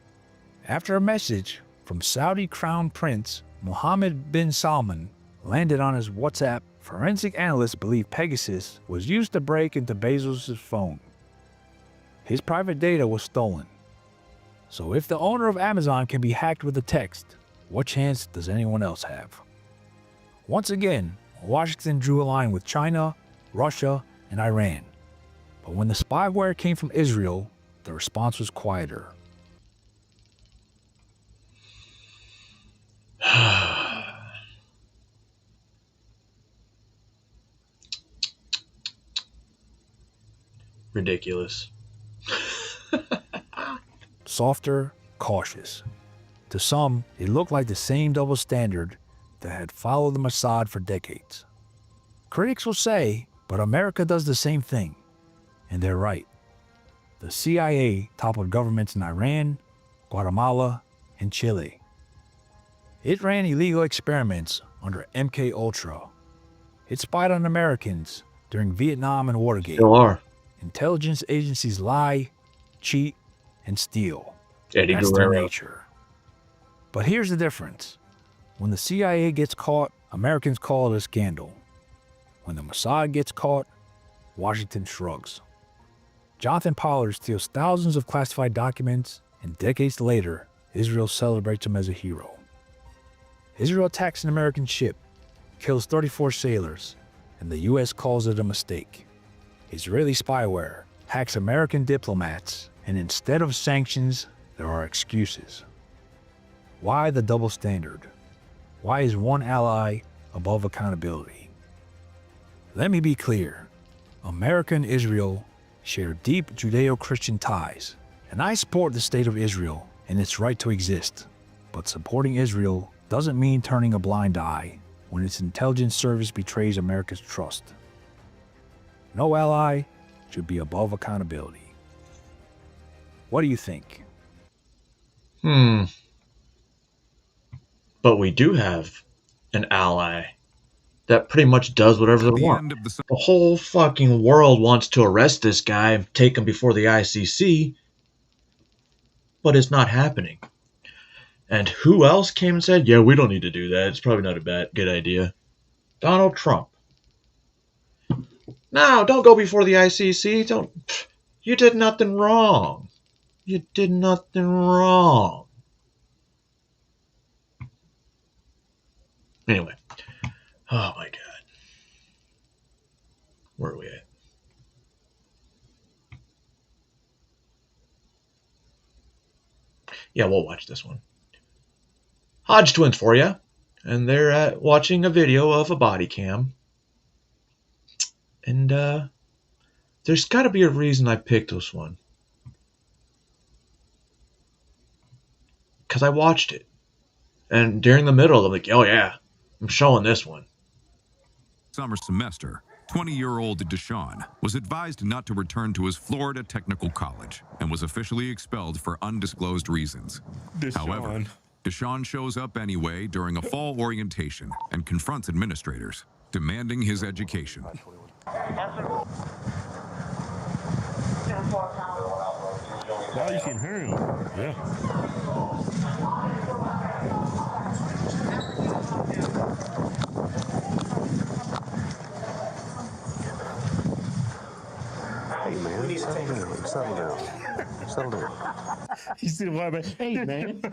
After a message from Saudi Crown Prince Mohammed bin Salman landed on his WhatsApp, forensic analysts believe Pegasus was used to break into Bezos' phone. His private data was stolen. So if the owner of Amazon can be hacked with a text, what chance does anyone else have? Once again, Washington drew a line with China, Russia, and Iran. But when the spyware came from Israel, the response was quieter. Ridiculous. Softer, cautious. To some, it looked like the same double standard that had followed the Mossad for decades. Critics will say, but America does the same thing. And they're right. The CIA toppled governments in Iran, Guatemala, and Chile. It ran illegal experiments under MK Ultra. It spied on Americans during Vietnam and Watergate. Still are. Intelligence agencies lie, cheat, and steal. Eddie That's their Guerrero. nature. But here's the difference. When the CIA gets caught, Americans call it a scandal. When the Mossad gets caught, Washington shrugs. Jonathan Pollard steals thousands of classified documents, and decades later, Israel celebrates him as a hero. Israel attacks an American ship, kills 34 sailors, and the U.S. calls it a mistake. Israeli spyware hacks American diplomats, and instead of sanctions, there are excuses. Why the double standard? Why is one ally above accountability? Let me be clear. America and Israel share deep Judeo-Christian ties, and I support the state of Israel and its right to exist. But supporting Israel doesn't mean turning a blind eye when its intelligence service betrays America's trust. No ally should be above accountability. What do you think? But we do have an ally that pretty much does whatever they want. The whole fucking world wants to arrest this guy and take him before the ICC, but it's not happening. And who else came and said, yeah, we don't need to do that. It's probably not a good idea. Donald Trump. No, don't go before the ICC. Don't. You did nothing wrong. You did nothing wrong. Anyway. Oh my God. Where are we at? Yeah, we'll watch this one. Hodge twins for you. And they're watching a video of a body cam. And there's got to be a reason I picked this one. Because I watched it. And during the middle, I'm like, oh yeah, I'm showing this one. Summer semester, 20-year-old Deshaun was advised not to return to his Florida Technical College and was officially expelled for undisclosed reasons. However, Deshaun shows up anyway during a fall orientation and confronts administrators, demanding his education. Now you can hear him. Yeah. Hey man, settle down. Settle down. You see the vibe?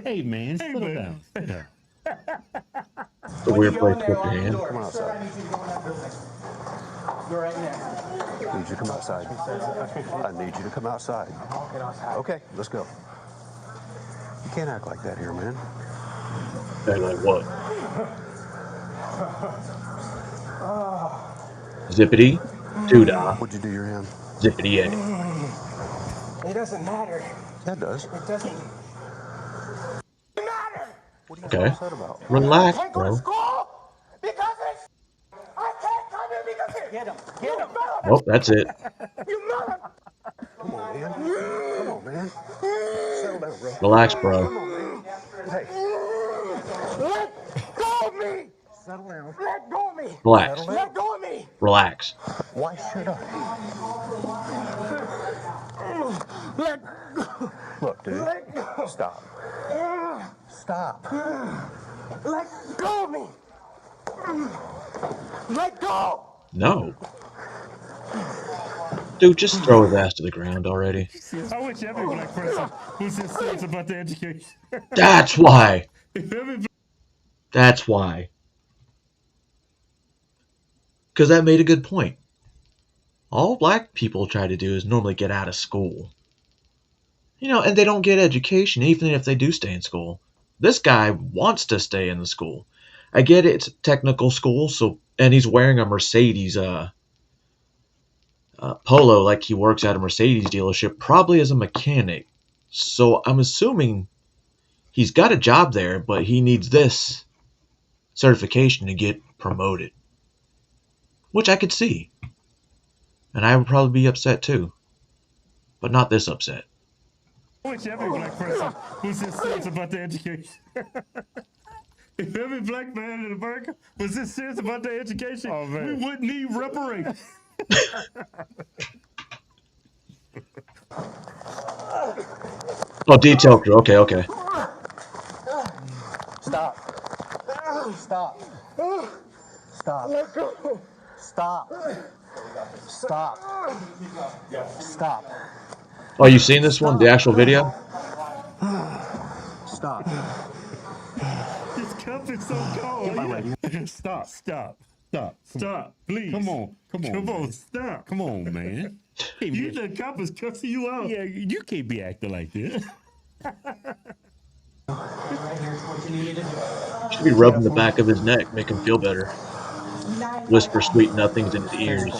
Hey man, settle down. Yeah. It's a weird place to put your hand. Come on outside. Go right now. I need you to come outside. I need you to come outside. Okay, let's go. You can't act like that here, man. Act like what? Zippity doodah. What'd you do your hand? Zippity a. It doesn't matter. That does. It doesn't matter. What are you Okay. upset about? Relax, I can't go to bro. school because it's. I can't come here because it's. Get him. Get him. Oh, that's it. You mother. Come on, man. Come on, man. Settle down, bro. Relax, bro. Come on, man. Hey, Let go of me. settle down. Let go of me. Relax. Let go of me. Relax. Why should I? Let go. Look, dude. Let go. Stop. Stop. Let go of me. Let go. No. Dude, just throw his ass to the ground already. I wish every black person was this serious about their education. That's why. If every That's why. Because that made a good point. All black people try to do is normally get out of school. You know, and they don't get education even if they do stay in school. This guy wants to stay in the school. I get it, it's a technical school, so and he's wearing a Mercedes polo like he works at a Mercedes dealership, probably as a mechanic. So I'm assuming he's got a job there, but he needs this certification to get promoted, which I could see. And I would probably be upset too, but not this upset. I wish every black person was this serious about their education. If every black man in America was this serious about their education, we wouldn't need reparations. Oh, detail crew. Okay, okay. Stop. Stop. Stop. Let go. Stop. Stop. Stop. Oh, you seen this one? The actual video? Stop. This cup is so cold. Stop, please. Come on, stop. Come on, man. You the cop is cussing you out. Yeah, you can't be acting like this. Should be rubbing the back of his neck, make him feel better. Whisper sweet nothings in his ears.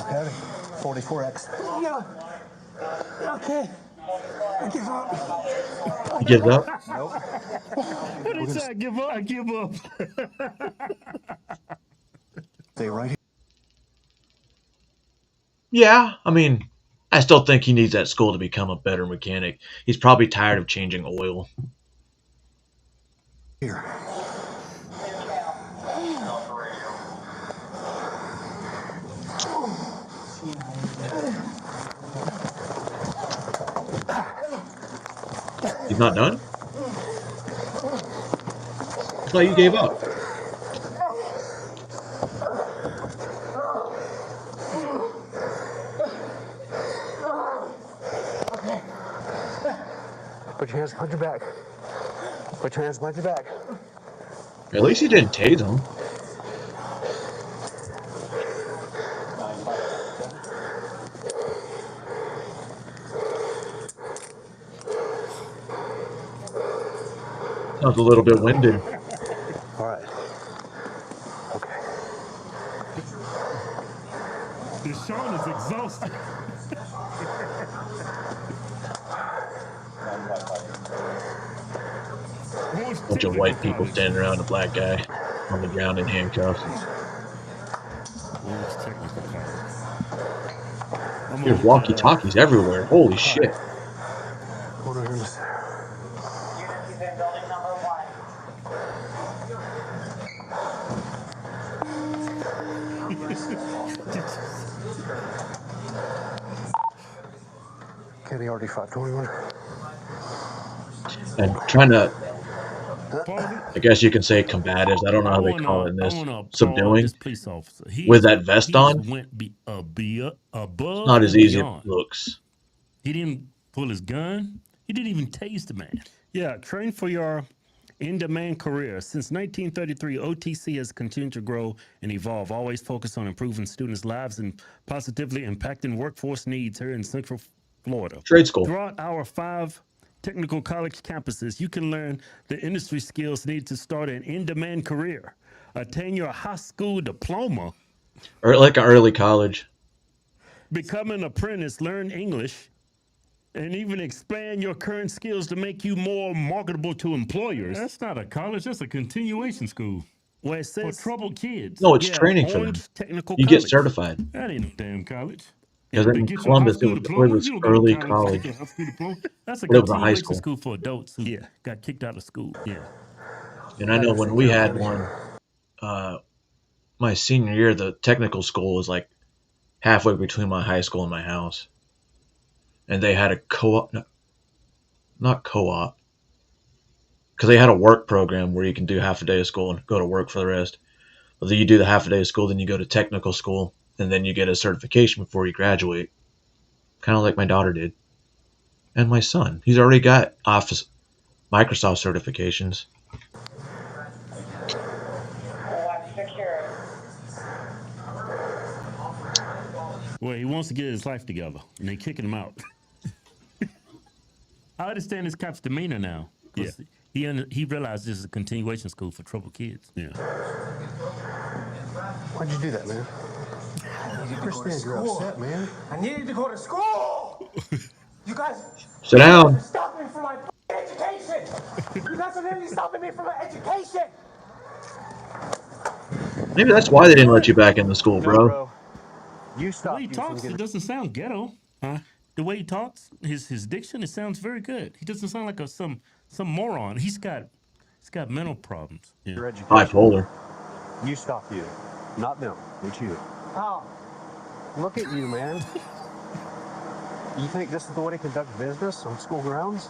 44X. Yeah. Okay. I give up. He gives up? Nope. What did he say? I give up. I give up. Stay right here. Yeah, I mean, I still think he needs that school to become a better mechanic. He's probably tired of changing oil. Here. He's not done? I thought you gave up. Put your hands behind your back. Put your hands behind your back. At least he didn't tase him. Sounds a little bit winded. All right. Okay. Deshaun is exhausted. Bunch of white people standing around a black guy on the ground in handcuffs. There's walkie-talkies everywhere. Holy shit. Hold on here, mister. KDRD 521. And trying to, I guess you can say combatives. I don't know how they call it in this. Subduing. With that vest on, it's not as easy as it looks. He didn't pull his gun. He didn't even tase the man. Yeah, train for your in-demand career. Since 1933, OTC has continued to grow and evolve, always focused on improving students' lives and positively impacting workforce needs here in Central Florida. Trade school. Throughout our 5 technical college campuses, you can learn the industry skills needed to start an in-demand career. Attain your high school diploma. Or like an early college. Become an apprentice, learn English, and even expand your current skills to make you more marketable to employers. That's not a college, that's a continuation school. Where it says for troubled kids. No, it's training for them. You get certified. That ain't no damn college. Because in Columbus, it was early college. That's a but it was a high school. school for adults who got kicked out of school. Yeah. And I know when we had one, my senior year, the technical school was like halfway between my high school and my house. And they had a co-op, not co-op, because they had a work program where you can do half a day of school and go to work for the rest. But then you do the half a day of school, then you go to technical school, and then you get a certification before you graduate. Kind of like my daughter did. And my son. He's already got Office Microsoft certifications. Well, he wants to get his life together, and they kicking him out. I understand this cop's demeanor now. Yeah. He realized this is a continuation school for troubled kids. Yeah. Why'd you do that, man? I needed to go to Understand you're school. upset, man. I needed to go to school. You guys Sit down. stopped me from my education. You guys are literally stopping me from my education. Maybe that's why they didn't let you back in the school, bro. You The stop way he talks, it doesn't sound ghetto. The way he talks, his diction, it sounds very good. He doesn't sound like some moron. He's got mental problems. Yeah. your education. Bipolar. You stop you. Not them. It's you. How? Look at you, man. You think this is the way to conduct business on school grounds?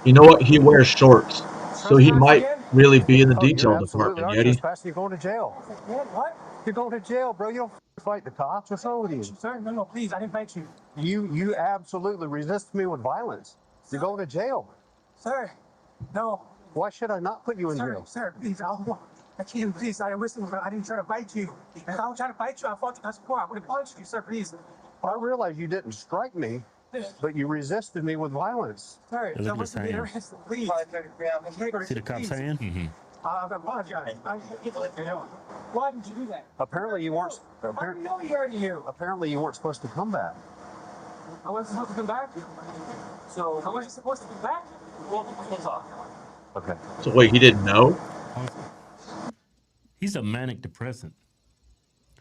You know what? He wears shorts, so he might really be in the Oh, detail you're absolutely department, not Yeti. trespassing. You're going to jail. What? You're going to jail, bro. You don't fight the cops. What's wrong with you? Sir, no, please. I didn't fight you. You absolutely resist me with violence. You're going to jail. Sir, no. Why should I not put you in jail? Sir, please. I can't, please. I didn't try to fight you. If I was trying to fight you, I fought you before. I would have punched you, sir, please. I realize you didn't strike me, but you resisted me with violence. Sir, Look that at his wasn't the hand. arrest, please. See the cop's hand? Mm-hmm. I apologize. Why did you do that? Apparently you weren't. I know you already knew. Apparently you weren't supposed to come back. I wasn't supposed to come back. So I wasn't supposed to come back. Okay. So wait, he didn't know? He's a manic depressant.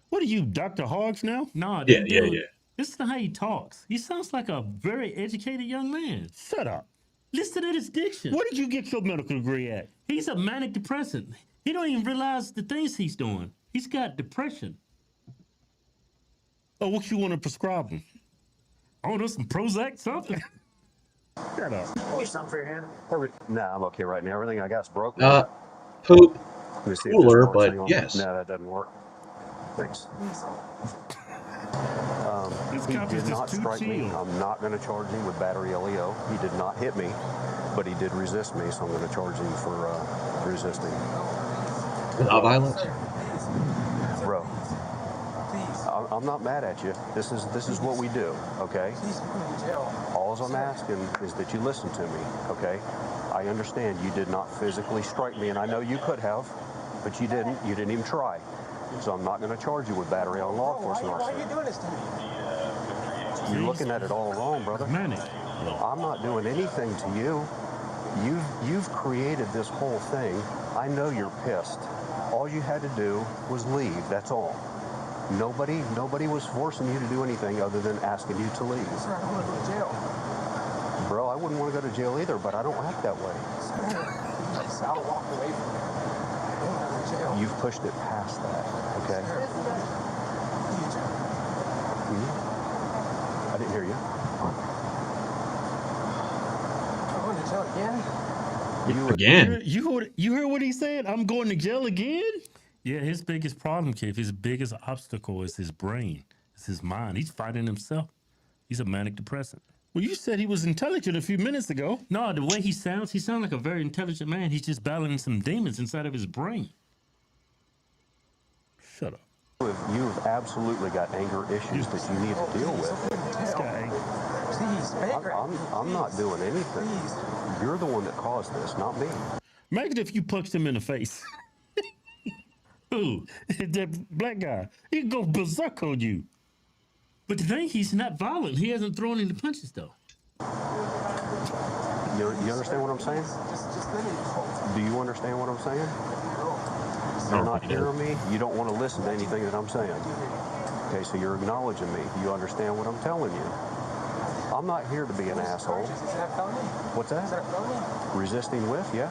What are you, Dr. Hodge now? No, Yeah, yeah. This is how he talks. He sounds like a very educated young man. Shut up. Listen at his diction. Where did you get your medical degree at? He's a manic depressant. He don't even realize the things he's doing. He's got depression. Oh, what you want to prescribe him? Oh, there's some Prozac, something. Shut up. Something for your hand. Nah, I'm okay right now. Everything I got's broken. Poop. Let me see if this Cooler, works. but Hang on. yes. No, that doesn't work. Thanks. This He cop is did just not too strike me. chill. I'm not going to charge him with battery LEO. He did not hit me, but he did resist me, so I'm going to charge him for resisting. Without violence? Bro, I'm not mad at you. This is what we do, okay? All I'm asking is that you listen to me, okay? I understand you did not physically strike me, and I know you could have, but you didn't. You didn't even try. So I'm not going to charge you with battery on law enforcement Why are you officer. doing this to me? You're looking at it all wrong, brother. Manic. I'm not doing anything to you. You've created this whole thing. I know you're pissed. All you had to do was leave. That's all. Nobody was forcing you to do anything other than asking you to leave. Sir, I don't want to go to jail. Bro, I wouldn't want to go to jail either, but I don't act that way. Sir, I'll walk away from it. I don't want to go to jail. You've pushed it past that, okay? I didn't hear you. I'm going to jail again? Again. You heard what he said? I'm going to jail again? Yeah, his biggest problem, Keith, his biggest obstacle is his brain. It's his mind. He's fighting himself. He's a manic depressant. Well, you said he was intelligent a few minutes ago. No, the way he sounds like a very intelligent man. He's just battling some demons inside of his brain. Shut up. You've absolutely got anger issues that you need to deal with. This guy. Please, I'm not doing anything. You're the one that caused this, not me. Imagine if you punched him in the face. Who? That black guy. He'd go berserk on you. But the thing, he's not violent. He hasn't thrown any punches, though. You understand what I'm saying? Do you understand what I'm saying? You're not hearing me. You don't want to listen to anything that I'm saying. Okay, so you're acknowledging me. You understand what I'm telling you. I'm not here to be an asshole. Is that a felony? What's that? Is that a felony? Resisting with? Yeah.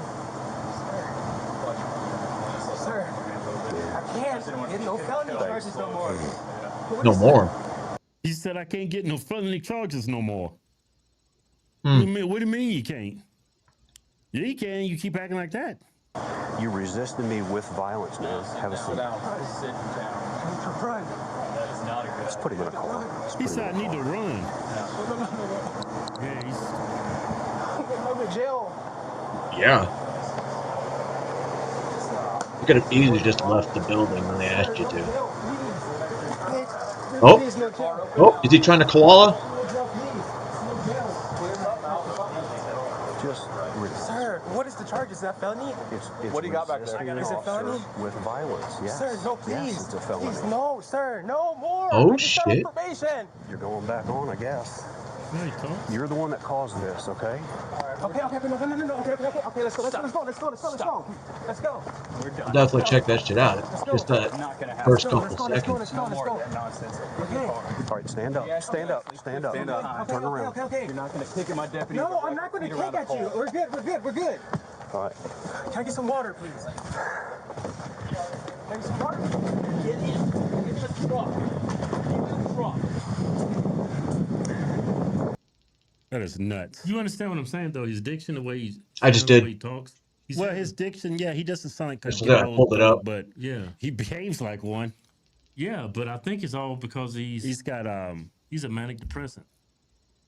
Sir, I can't get no felony charges no more. No more. He said, I can't get no felony charges no more. Hmm. What do you mean you can't? Yeah, you can. You keep acting like that. You resisted me with violence, man. Have a seat. Run. Let's put him in a car. He said, I need to run. Yeah, I'm going to jail. Yeah. You could have easily just left the building when they asked you to. Oh. Please, no jail. Oh, is he trying to koala? Just Sir, what is the charge? Is that felony? it's What do you got back there? resisting an Is it officer felony? with violence. Yes. Sir, no, please. Yes, it's a felony. Please, no, sir, no more. Oh, I just got shit. off probation. You're going back on, I guess. You're the one that caused this, okay? Okay, no, okay, let's go. Let's go. I'll definitely check that shit out. Just that first couple seconds. Let's go. Okay. All right, stand up. Stand up. Stand up. Turn around. Okay. You're not going to kick at my deputy. No, I'm not going to kick at you. We're good. All right. Can I get some water, please? Can I get some water? Get in the truck. That is nuts. You understand what I'm saying, though? His diction, the way he, I just the did. way he talks. Well, his diction, yeah, he doesn't sound like a Just gotta girl, hold it up. but yeah, he behaves like one. Yeah, but I think it's all because he's a manic depressant.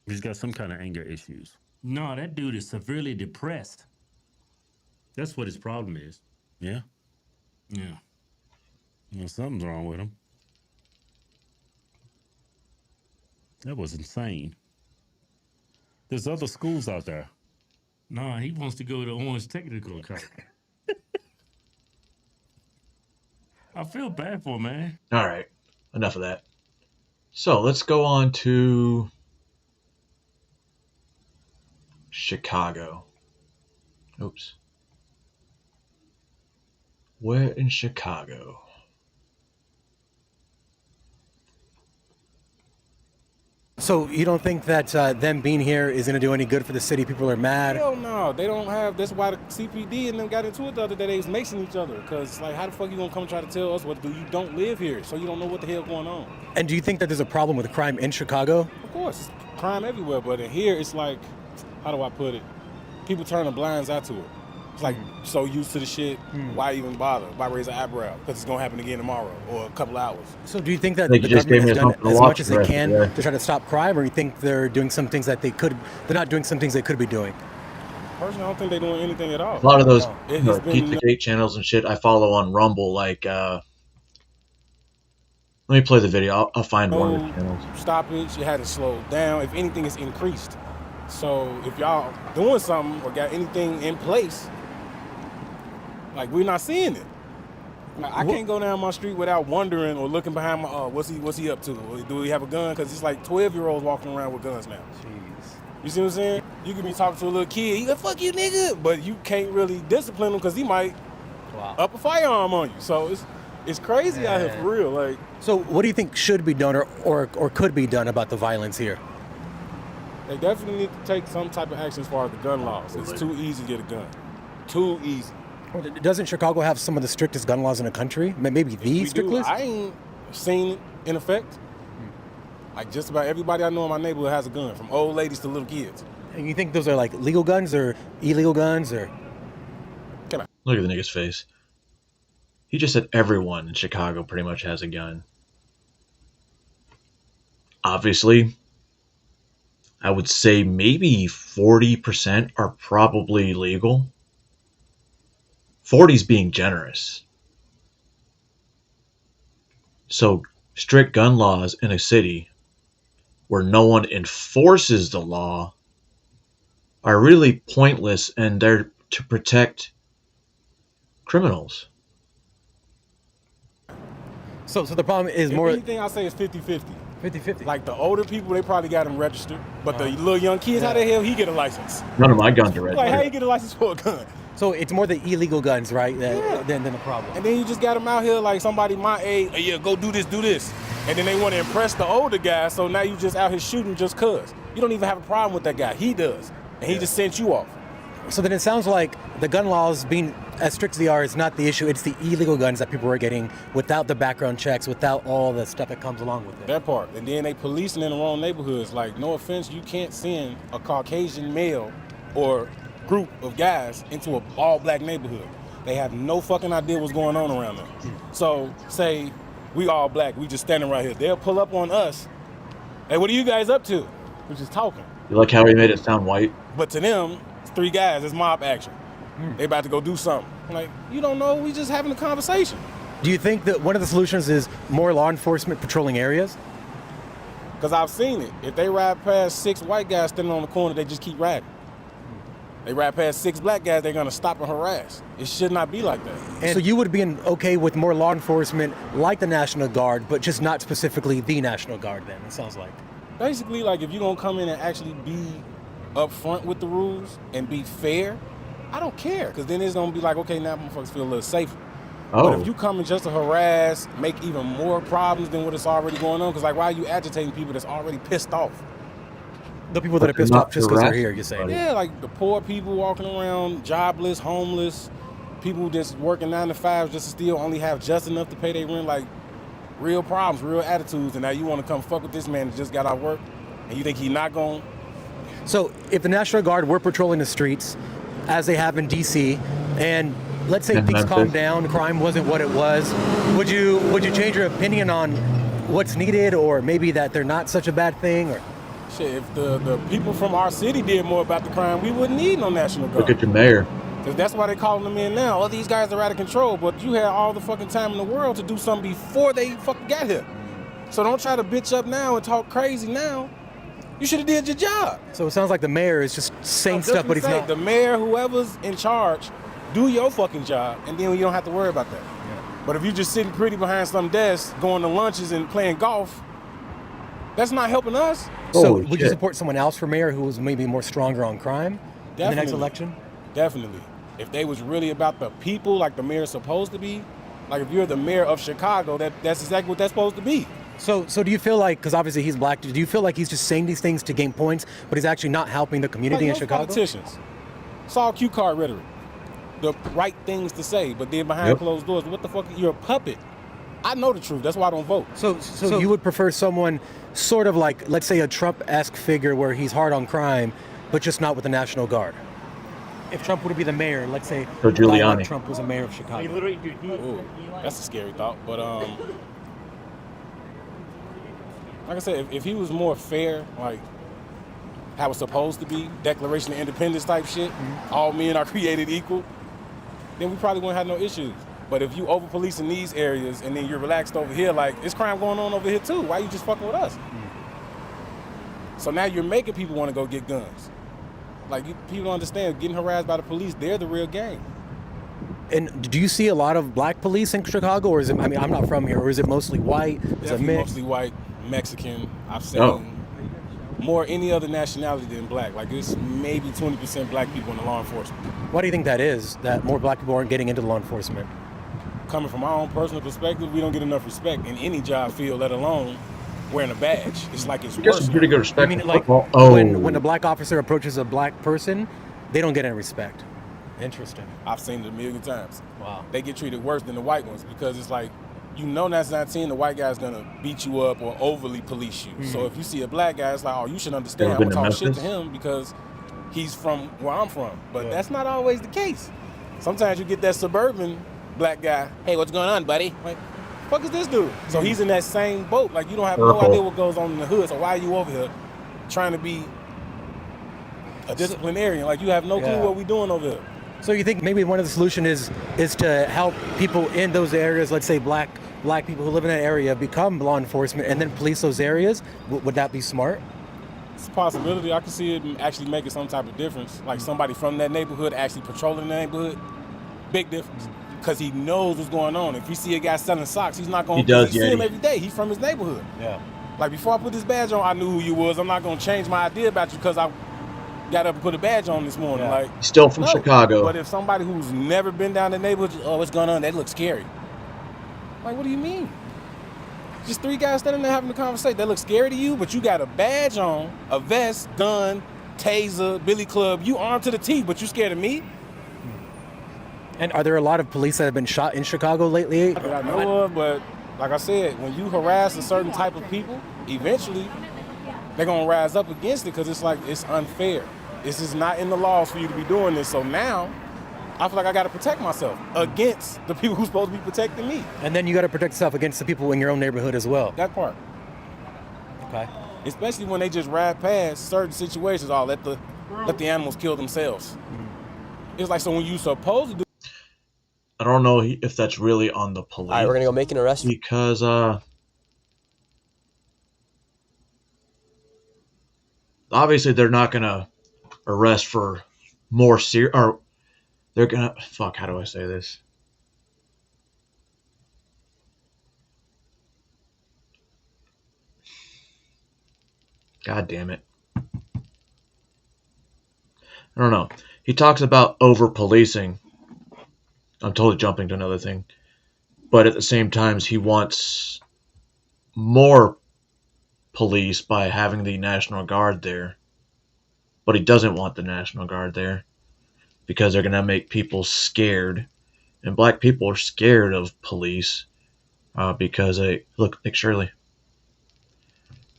He's got some kind of anger issues. No, that dude is severely depressed. That's what his problem is. Yeah. Yeah. Well, something's wrong with him. That was insane. There's other schools out there. Nah, he wants to go to Orange Technical College. I feel bad for him, man. All right, enough of that. So let's go on to Chicago. Oops. Where in Chicago? So you don't think that them being here is going to do any good for the city? People are mad. Hell no, they don't have. That's why the CPD and them got into it the other day. They was macing each other. Cause like, how the fuck you gonna come try to tell us what to do? You don't live here, so you don't know what the hell going on. And do you think that there's a problem with crime in Chicago? Of course, it's crime everywhere, but in here it's like, how do I put it? People turn a blind eye to it. It's like so used to the shit. Why even bother? Why raise an eyebrow? Because it's gonna happen again tomorrow or a couple hours. So do you think that Like the you just government gave has me done something to as watch much as the they rest of can the day. to try to stop crime, or you think they're doing some things that they're not doing some things they could be doing? Personally, I don't think they're doing anything at all. A lot of those It's been- Pizzagate channels and shit I follow on Rumble. Like, let me play the video. I'll find one of the channels. Stoppage, you had to slow down. If anything, it's increased. So if y'all doing something or got anything in place, like we're not seeing it. Like, I can't go down my street without wondering or looking behind my, what's he up to? Or do he have a gun? Because it's like 12-year-olds walking around with guns now. Jeez. You see what I'm saying? You could be talking to a little kid, he like, fuck you, nigga. But you can't really discipline him because he might up a firearm on you. So it's crazy out here for real. Like, So what do you think should be done or could be done about the violence here? they definitely need to take some type of action as far as the gun laws. It's too easy to get a gun. Too easy. Doesn't Chicago have some of the strictest gun laws in the country? Maybe the We do. strictest? I ain't seen it in effect. Like just about everybody I know in my neighborhood has a gun, from old ladies to little kids. And you think those are like legal guns or illegal guns or? Look at the nigga's face. He just said everyone in Chicago pretty much has a gun. Obviously, I would say maybe 40% are probably legal. 40's being generous. So, strict gun laws in a city where no one enforces the law are really pointless, and they're to protect criminals. So the problem is If more. anything, I say it's 50-50. 50-50. Like the older people, they probably got them registered, but the little young kids, how the hell he get a license? None of my guns are Like how registered. you get a license for a gun? So it's more the illegal guns, right? Than the problem. And then you just got them out here like somebody my age, hey, yeah, go do this. And then they want to impress the older guy, so now you just out here shooting just cuz. You don't even have a problem with that guy. He does. And he just sent you off. So then it sounds like the gun laws being as strict as they are is not the issue. It's the illegal guns that people are getting without the background checks, without all the stuff that comes along with it. That part. And then they policing in the wrong neighborhoods. Like, no offense, you can't send a Caucasian male or group of guys into a all-black neighborhood. They have no fucking idea what's going on around them. So, say we all black, we just standing right here. They'll pull up on us. Hey, what are you guys up to? We're just talking. You like how he made it sound white? But to them, it's three guys, it's mob action. They about to go do something. I'm like, you don't know, we just having a conversation. Do you think that one of the solutions is more law enforcement patrolling areas? Because I've seen it. If they ride past 6 white guys standing on the corner, they just keep riding. They ride past 6 black guys, they're going to stop and harass. It should not be like that. And so you would be okay with more law enforcement like the National Guard, but just not specifically the National Guard then, it sounds like. Basically, like, if you're going to come in and actually be upfront with the rules and be fair, I don't care. Because then it's going to be like, okay, now motherfuckers feel a little safer. Oh. But if you come in just to harass, make even more problems than what is already going on, because like, why are you agitating people that's already pissed off? The people that are pissed off just because they're here, you're saying? Yeah, like the poor people walking around, jobless, homeless, people just working 9 to 5 just to still only have just enough to pay their rent, like real problems, real attitudes, and now you want to come fuck with this man that just got out of work, and you think he not going? So if the National Guard were patrolling the streets, as they have in D.C., and let's say things calmed down, crime wasn't what it was, would you change your opinion on what's needed, or maybe that they're not such a bad thing? Or shit, if the people from our city did more about the crime, we wouldn't need no National Guard. Look at your mayor. Because that's why they calling them in now. Oh, these guys are out of control, but you had all the fucking time in the world to do something before they fucking got here. So don't try to bitch up now and talk crazy now. You should have did your job. So it sounds like the mayor is just saying stuff, but he's not. The mayor, whoever's in charge, do your fucking job, and then you don't have to worry about that. Yeah. But if you're just sitting pretty behind some desk, going to lunches and playing golf, that's not helping us. So would you support someone else for mayor who was maybe more stronger on crime in the next election? Definitely. If they was really about the people like the mayor's supposed to be, like if you're the mayor of Chicago, that's exactly what that's supposed to be. So do you feel like, because obviously he's black, do you feel like he's just saying these things to gain points, but he's actually not helping the community in Chicago? Politicians. It's all cue card rhetoric. The right things to say, but then behind closed doors, what the fuck? You're a puppet. I know the truth. That's why I don't vote. So you would prefer someone sort of like, let's say, a Trump-esque figure where he's hard on crime, but just not with the National Guard? If Trump were to be the mayor, let's say Giuliani. Trump was a mayor of Chicago. Ooh, that's a scary thought. But like I said, if he was more fair, like how it's supposed to be, Declaration of Independence type shit, all men are created equal, then we probably wouldn't have no issues. But if you over policing these areas and then you're relaxed over here, like it's crime going on over here too. Why you just fucking with us? So now you're making people want to go get guns. Like people don't understand, getting harassed by the police, they're the real game. And do you see a lot of black police in Chicago, or is it? I mean, I'm not from here, or is it mostly white? Is it mixed? Mostly white, Mexican. I've seen more any other nationality than black. Like it's maybe 20% black people in the law enforcement. Why do you think that is? That more black people aren't getting into law enforcement? Coming from our own personal perspective, we don't get enough respect in any job field, let alone wearing a badge. It's like it's worse. Some pretty good respect. I mean, like when a black officer approaches a black person, they don't get any respect. Interesting. I've seen it a million times. Wow. They get treated worse than the white ones because it's like, you know, that's 19, the white guy's gonna beat you up or overly police you. So if you see a black guy, it's like, oh, you should understand. I'm gonna talk shit to him because he's from where I'm from. But that's not always the case. Sometimes you get that suburban black guy, hey, what's going on, buddy? Like, fuck is this dude? So he's in that same boat. Like, you don't have no idea what goes on in the hood, so why are you over here trying to be a disciplinarian? Like, you have no clue what we doing over here. So you think maybe one of the solutions is to help people in those areas, let's say black people who live in that area, become law enforcement and then police those areas? Would that be smart? It's a possibility. I can see it actually making some type of difference. Like somebody from that neighborhood actually patrolling the neighborhood. Big difference. Because he knows what's going on. If you see a guy selling socks, he's not going to see him every day. He's from his neighborhood. Yeah. Like before I put this badge on, I knew who you was. I'm not going to change my idea about you because I got up and put a badge on this morning. Like still from Chicago. But if somebody who's never been down the neighborhood, oh, what's going on? That looks scary. Like, what do you mean? Just 3 guys standing there having a conversation. That looks scary to you, but you got a badge on, a vest, gun, taser, billy club. You armed to the teeth, but you scared of me? And are there a lot of police that have been shot in Chicago lately? That I know of, but like I said, when you harass a certain type of people, eventually they're gonna rise up against it because it's like it's unfair. This is not in the laws for you to be doing this. So now I feel like I gotta protect myself against the people who's supposed to be protecting me. And then you gotta protect yourself against the people in your own neighborhood as well. That part. Okay. Especially when they just ride past certain situations, let the animals kill themselves. It's like, so when you supposed to do. I don't know if that's really on the police. All right, we're gonna go make an arrest because obviously they're not gonna arrest for more or they're gonna fuck. How do I say this? God damn it. I don't know. He talks about over-policing. I'm totally jumping to another thing. But at the same time, he wants more police by having the National Guard there. But he doesn't want the National Guard there because they're going to make people scared. And black people are scared of police because they... Look, Nick Shirley.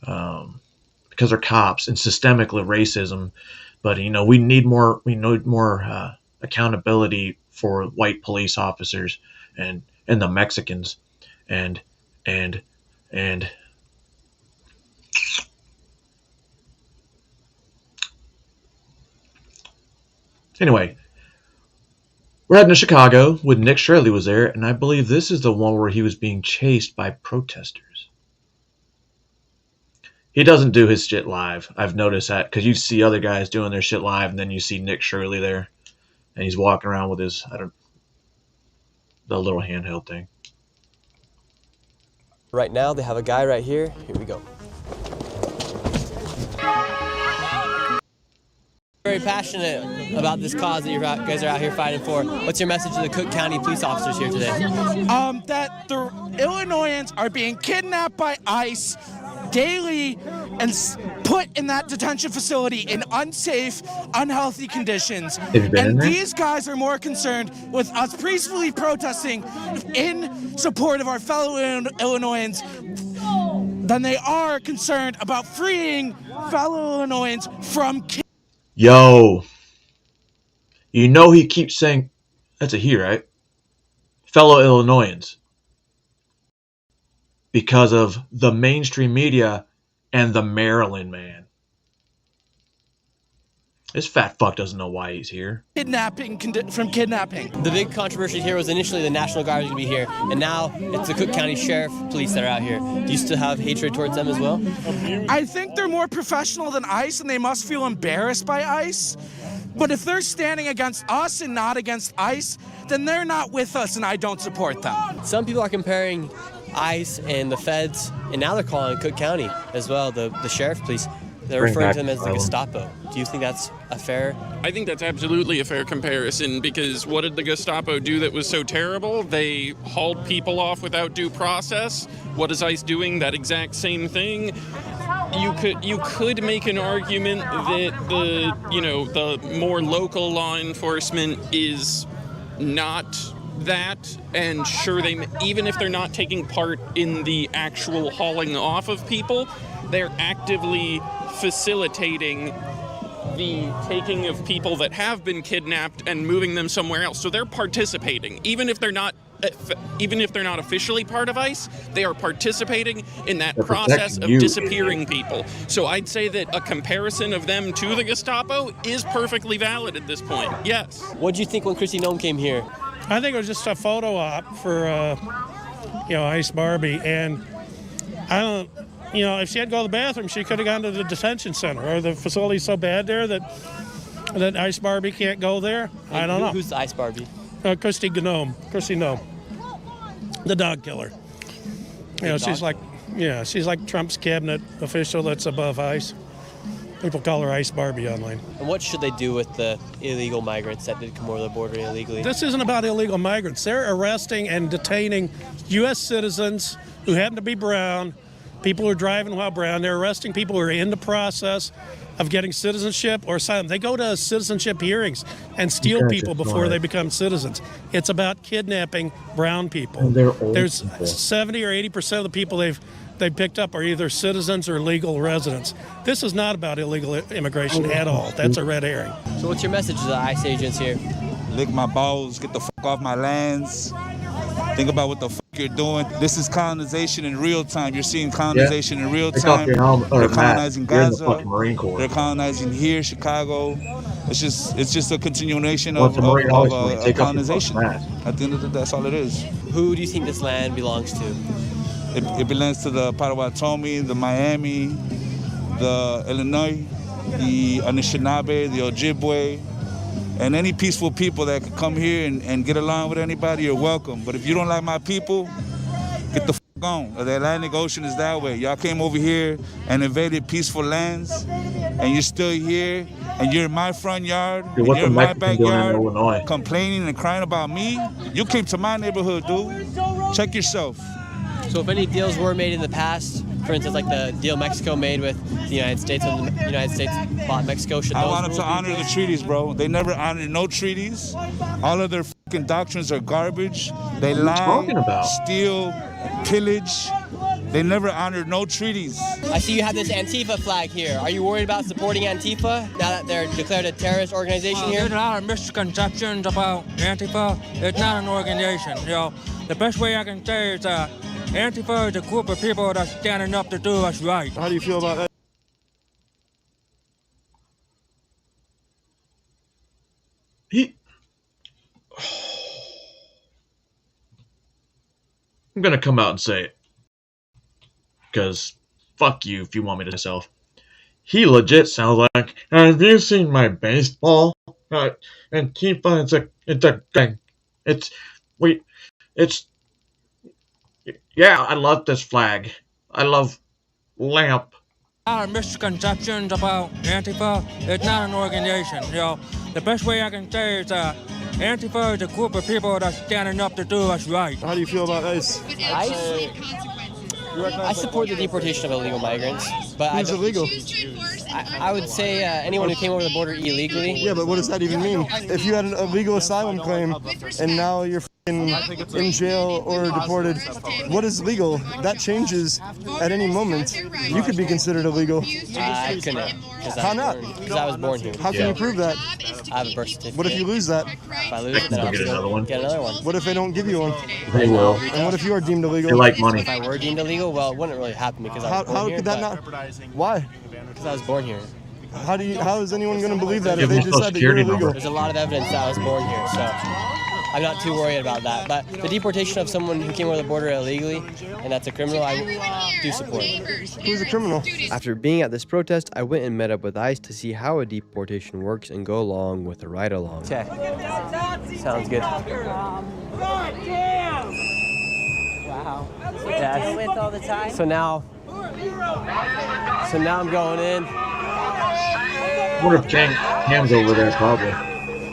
Because they're cops and systemically racism. But, you know, we need more accountability for white police officers and the Mexicans and anyway, we're heading to Chicago with Nick Shirley was there, and I believe this is the one where he was being chased by protesters. He doesn't do his shit live. I've noticed that because you see other guys doing their shit live, and then you see Nick Shirley there, and he's walking around with his the little handheld thing. Right now, they have a guy right here. Here we go. Very passionate about this cause that you guys are out here fighting for. What's your message to the Cook County police officers here today? That the Illinoisans are being kidnapped by ICE daily and put in that detention facility in unsafe, unhealthy conditions. And these guys are more concerned with us peacefully protesting in support of our fellow Illinoisans than they are concerned about freeing fellow Illinoisans from Yo, you know he keeps saying, that's a he, right? Fellow Illinoisans. Because of the mainstream media and the Maryland man. This fat fuck doesn't know why he's here. Kidnapping. The big controversy here was initially the National Guard was going to be here, and now it's the Cook County Sheriff Police that are out here. Do you still have hatred towards them as well? I think they're more professional than ICE, and they must feel embarrassed by ICE. But if they're standing against us and not against ICE, then they're not with us, and I don't support them. Some people are comparing ICE and the feds, and now they're calling Cook County as well, the Sheriff Police. They're referring to them as the Gestapo. Do you think that's a fair? I think that's absolutely a fair comparison because what did the Gestapo do that was so terrible? They hauled people off without due process. What is ICE doing? That exact same thing. You could make an argument that the more local law enforcement is not that, and sure, even if they're not taking part in the actual hauling off of people, they're actively facilitating the taking of people that have been kidnapped and moving them somewhere else. So they're participating, even if they're not officially part of ICE, they are participating in that process of disappearing people. So I'd say that a comparison of them to the Gestapo is perfectly valid at this point. Yes. What did you think when Kristi Noem came here? I think it was just a photo op for Ice Barbie, and I don't. If she had to go to the bathroom, she could have gone to the detention center. Or the facility's so bad there that Ice Barbie can't go there. I don't know. Who's the Ice Barbie? Kristi Noem, the dog killer. She's like Trump's cabinet official that's above ICE. People call her Ice Barbie online. And what should they do with the illegal migrants that did come over the border illegally? This isn't about illegal migrants. They're arresting and detaining U.S. citizens who happen to be brown. People who are driving while brown. They're arresting people who are in the process of getting citizenship or asylum. They go to citizenship hearings and steal people before they become citizens. It's about kidnapping brown people. There's 70 or 80% of the people they've picked up are either citizens or legal residents. This is not about illegal immigration at all. That's a red herring. So what's your message to the ICE agents here? Lick my balls, get the fuck off my lands. Think about what the fuck you're doing. This is colonization in real time. You're seeing colonization in real time. They're colonizing Gaza. They're colonizing here, Chicago. It's just a continuation of colonization. At the end of the day, that's all it is. Who do you think this land belongs to? It belongs to the Potawatomi, the Miami, the Illinois. the Anishinaabe, the Ojibwe, and any peaceful people that can come here and get along with anybody, you're welcome. But if you don't like my people, get the f*** on. The Atlantic Ocean is that way. Y'all came over here and invaded peaceful lands, and you're still here, and you're in my front yard, and you're in my backyard, complaining and crying about me. You came to my neighborhood, dude. Check yourself. So if any deals were made in the past, for instance, like the deal Mexico made with the United States when the United States bought Mexico, should those I want them rules to be honor the placed? treaties, bro. They never honored no treaties. All of their fucking doctrines are garbage. They What are you talking lie, about? steal, pillage. They never honored no treaties. I see you have this Antifa flag here. Are you worried about supporting Antifa now that they're declared a terrorist organization here? There's a lot of misconceptions about Antifa. It's not an organization. You know, the best way I can say is Antifa is a group of people that's standing up to do what's right. How do you feel about that? I'm gonna come out and say it. Because fuck you if you want me to myself. He legit sounds like, have you seen my baseball? Antifa, it's a thing. Yeah, I love this flag. I love lamp. A lot of misconceptions about Antifa. It's not an organization. You know, the best way I can say is Antifa is a group of people that's standing up to do what's right. How do you feel about ICE? I support the deportation of illegal migrants, but Who's illegal? I would say anyone who came over the border illegally. Yeah, but what does that even mean? If you had an illegal asylum claim and now you're in jail or deported, what is legal? That changes at any moment. You could be considered illegal. I couldn't. How not? Because I was born here. How can you prove that? I have a birth certificate. What if you lose that? If I lose it, then I'll get another one. Get another one. What if they don't give you one? They will. And what if you are deemed illegal? They like money. If I were deemed illegal, well, it wouldn't really happen because I was born How here. could that not? Why? Because I was born here. How is anyone going to believe that Give if they them a decide that Social you're Security illegal? There's a lot of evidence that I was born here, so I'm not too worried about that. But the deportation of someone who came over the border illegally, and that's a criminal, I do support. Who's a criminal? After being at this protest, I went and met up with ICE to see how a deportation works and go along with a ride-along. Okay, sounds good. Wow. That's with all the time? So now I'm going in. I wonder if Cam's over there, probably.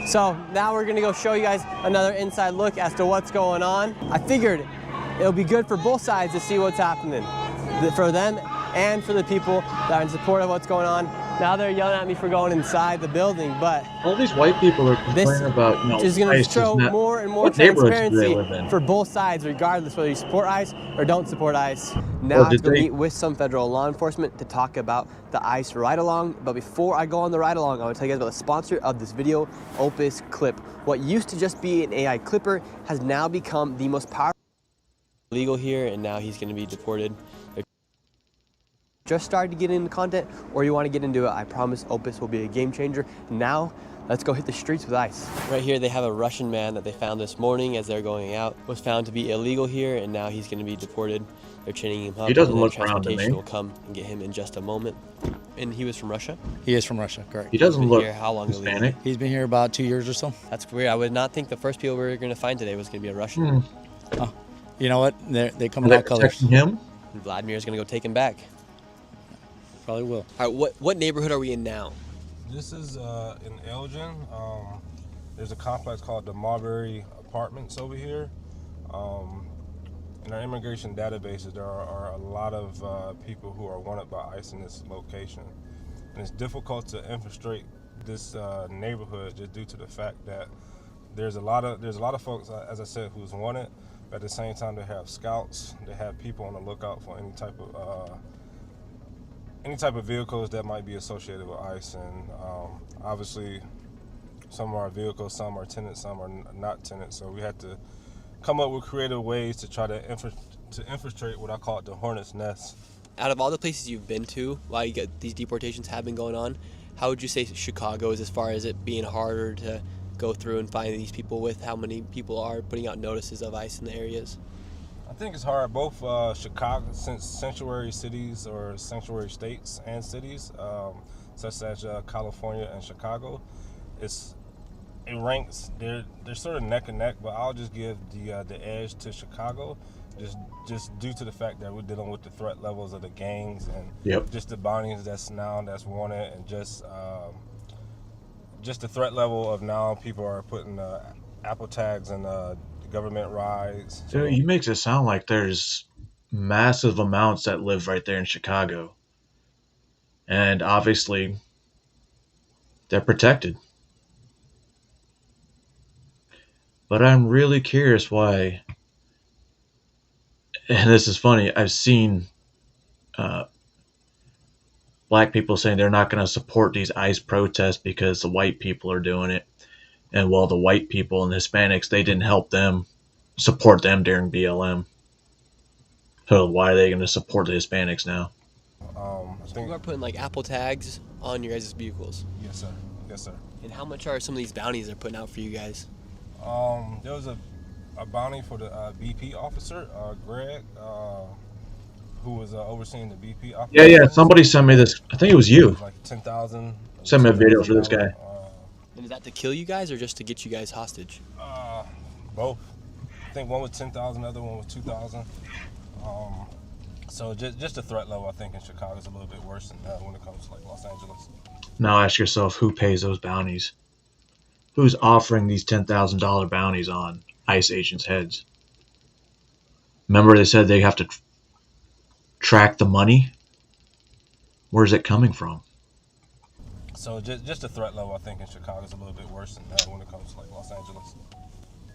So now we're gonna go show you guys another inside look as to what's going on. I figured it'll be good for both sides to see what's happening. For them and for the people that are in support of what's going on. Now they're yelling at me for going inside the building, but all these white people are complaining about, is going to ICE show not, more and more what neighborhoods do they live transparency in? for both sides, regardless whether you support ICE or don't support ICE. Now I have to go meet with some federal law enforcement to talk about the ICE ride-along. But before I go on the ride-along, I want to tell you guys about the sponsor of this video, Opus Clip. What used to just be an AI clipper has now become the most powerful legal here, and now he's going to be deported. Just started to get into content or you want to get into it, I promise Opus will be a game changer. Now, let's go hit the streets with ICE. Right here, they have a Russian man that they found this morning as they're going out. Was found to be illegal here, and now he's going to be deported. They're chaining him up. He doesn't and then look around to me. transportation will come and get him in just a moment. And he was from Russia? He is from Russia, correct. He doesn't Been look here how long Hispanic. He's been here about 2 years or so. That's weird. I would not think the first people we were going to find today was going to be a Russian. Oh, you know what? They come Are in they all colors. protecting him? And Vladimir's going to go take him back. Probably will. All right, what neighborhood are we in now? This is in Elgin. There's a complex called the Marbury Apartments over here. In our immigration databases, there are a lot of people who are wanted by ICE in this location. And it's difficult to infiltrate this neighborhood just due to the fact that there's a lot of folks, as I said, who's wanted. But at the same time, they have scouts. They have people on the lookout for any type of vehicles that might be associated with ICE. And obviously, some of our vehicles, some are tenants, some are not tenants. So we had to come up with creative ways to try to infiltrate what I call the hornet's nest. Out of all the places you've been to while you get these deportations have been going on, how would you say Chicago is as far as it being harder to go through and find these people with? How many people are putting out notices of ICE in the areas? I think it's hard. Both Chicago, since sanctuary cities or sanctuary states and cities, such as California and Chicago. It ranks, they're sort of neck and neck, but I'll just give the edge to Chicago, just due to the fact that we're dealing with the threat levels of the gangs and just the bounties that's wanted, and just the threat level of now people are putting Apple tags and government rides. So you makes it sound like there's massive amounts that live right there in Chicago, and obviously they're protected. But I'm really curious why, and this is funny, I've seen black people saying they're not going to support these ICE protests because the white people are doing it. And while the white people and Hispanics, they didn't help them, support them during BLM. So why are they going to support the Hispanics now? So people are putting like Apple tags on your guys' vehicles. Yes, sir. Yes, sir. And how much are some of these bounties they're putting out for you guys? There was a bounty for the BP officer, Greg, who was overseeing the BP operation. Yeah. Somebody sent me this. I think it was you. Like 10,000. Sent me a video for this guy. And is that to kill you guys or just to get you guys hostage? Both. I think one was 10,000, the other one was 2,000. So just the threat level, I think, in Chicago is a little bit worse than that when it comes to like Los Angeles. Now ask yourself, who pays those bounties? Who's offering these $10,000 bounties on ICE agents' heads? Remember they said they have to track the money? Where's it coming from? So just the threat level, I think, in Chicago is a little bit worse than that when it comes to like Los Angeles.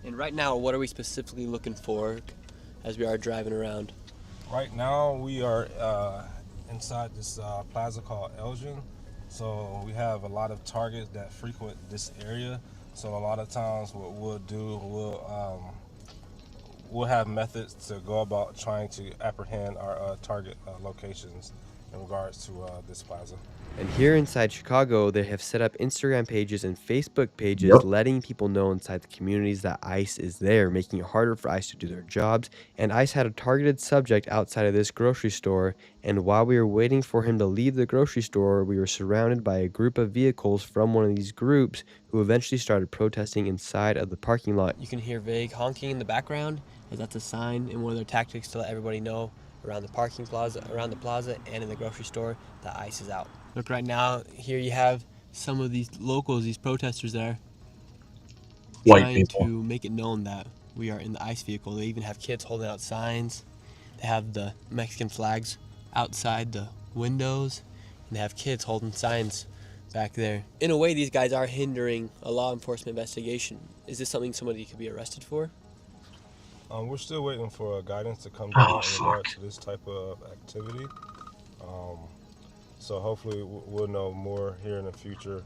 And right now, what are we specifically looking for as we are driving around? Right now, we are inside this plaza called Elgin. So we have a lot of targets that frequent this area. So a lot of times what we'll do, we'll have methods to go about trying to apprehend our target locations in regards to this plaza. And here inside Chicago, they have set up Instagram pages and Facebook pages letting people know inside the communities that ICE is there, making it harder for ICE to do their jobs. And ICE had a targeted subject outside of this grocery store, and while we were waiting for him to leave the grocery store, we were surrounded by a group of vehicles from one of these groups who eventually started protesting inside of the parking lot. You can hear vague honking in the background, as that's a sign in one of their tactics to let everybody know around the parking plaza, around the plaza, and in the grocery store that ICE is out. Look, right now, here you have some of these locals, these protesters there, trying to make it known that we are in the ICE vehicle. They even have kids holding out signs. They have the Mexican flags outside the windows, and they have kids holding signs back there. In a way, these guys are hindering a law enforcement investigation. Is this something somebody could be arrested for? We're still waiting for guidance to come down in regards to this type of activity. So hopefully we'll know more here in the future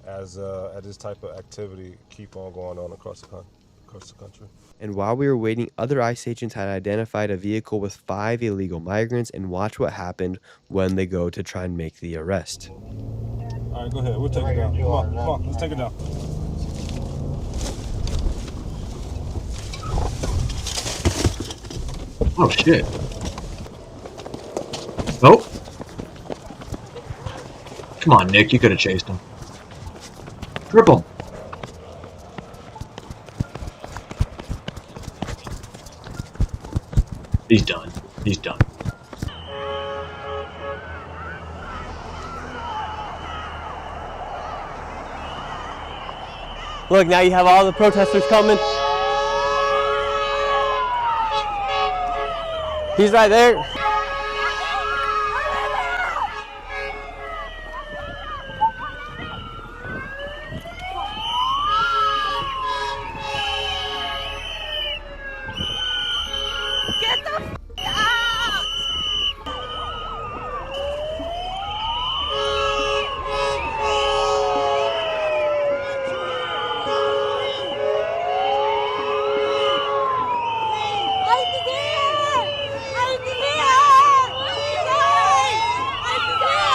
as this type of activity keep on going on across the country. And while we were waiting, other ICE agents had identified a vehicle with 5 illegal migrants, and watch what happened when they go to try and make the arrest. All right, go ahead. We'll take it down. Come on, let's take it down. Oh, shit. Oh. Come on, Nick. You could have chased him. Trip him. He's done. He's done. Look, now you have all the protesters coming. He's right there. Get the f out!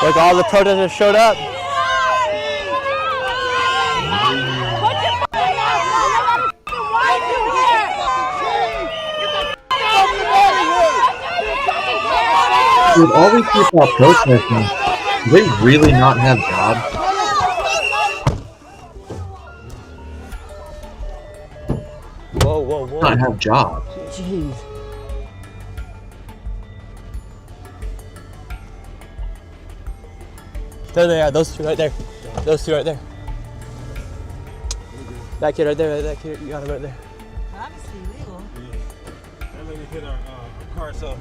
Look, all the protesters showed up. Dude, all these people are protesting. Do they really not have jobs? Whoa, whoa, whoa. Not have jobs. Jeez. There they are, those two right there. Those two right there. That kid right there, that kid, you got him right there. Obviously illegal. That lady hit our car, so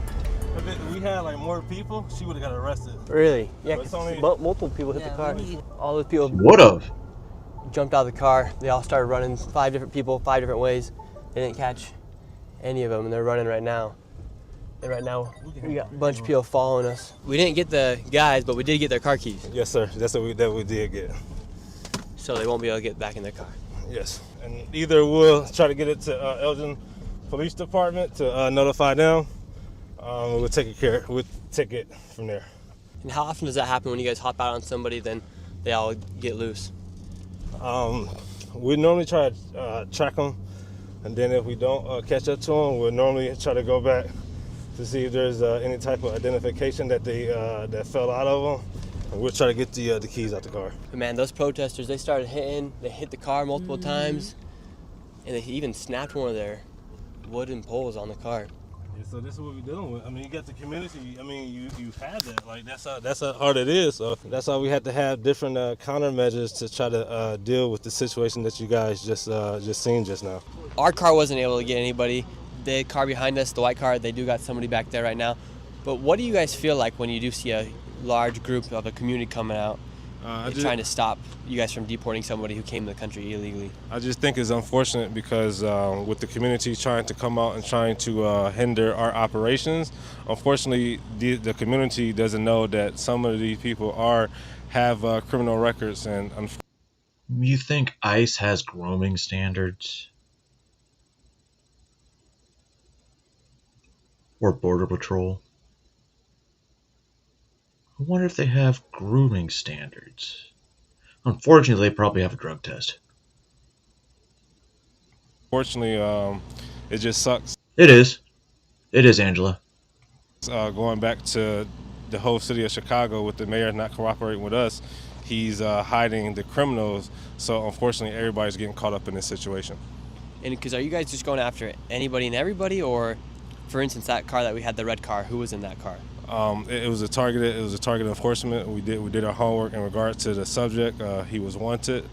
if we had like more people, she would have got arrested. Really? Yeah, But it's only- multiple people hit the car. All those people Would've. jumped out of the car. They all started running, 5 different people, 5 different ways. They didn't catch any of them, and they're running right now. And right now, we got a bunch of people following us. We didn't get the guys, but we did get their car keys. Yes, sir. That's what we did get. So they won't be able to get back in their car. Yes. And either we'll try to get it to Elgin Police Department to notify them. We'll take it from there. And how often does that happen when you guys hop out on somebody, then they all get loose? We normally try to track them, and then if we don't catch up to them, we'll normally try to go back to see if there's any type of identification that they that fell out of them. And we'll try to get the keys out the car. But man, those protesters, they started hitting, they hit the car multiple times, and they even snapped one of their wooden poles on the car. Yeah, so this is what we're dealing with. I mean, you got the community. I mean, you've had that. Like that's how hard it is. So that's why we had to have different countermeasures to try to deal with the situation that you guys just seen just now. Our car wasn't able to get anybody. The car behind us, the white car, they do got somebody back there right now. But what do you guys feel like when you do see a large group of a community coming out and trying to stop you guys from deporting somebody who came to the country illegally? I just think it's unfortunate because with the community trying to come out and trying to hinder our operations, unfortunately the community doesn't know that some of these people have criminal records. And You think ICE has grooming standards? Or Border Patrol? I wonder if they have grooming standards. Unfortunately, they probably have a drug test. Fortunately, it just sucks. It is. It is, Angela. Going back to the whole city of Chicago with the mayor not cooperating with us, he's hiding the criminals. So unfortunately, everybody's getting caught up in this situation. And because are you guys just going after anybody and everybody, or for instance, that car that we had, the red car, who was in that car? It was a targeted enforcement. We did our homework in regard to the subject. He was wanted.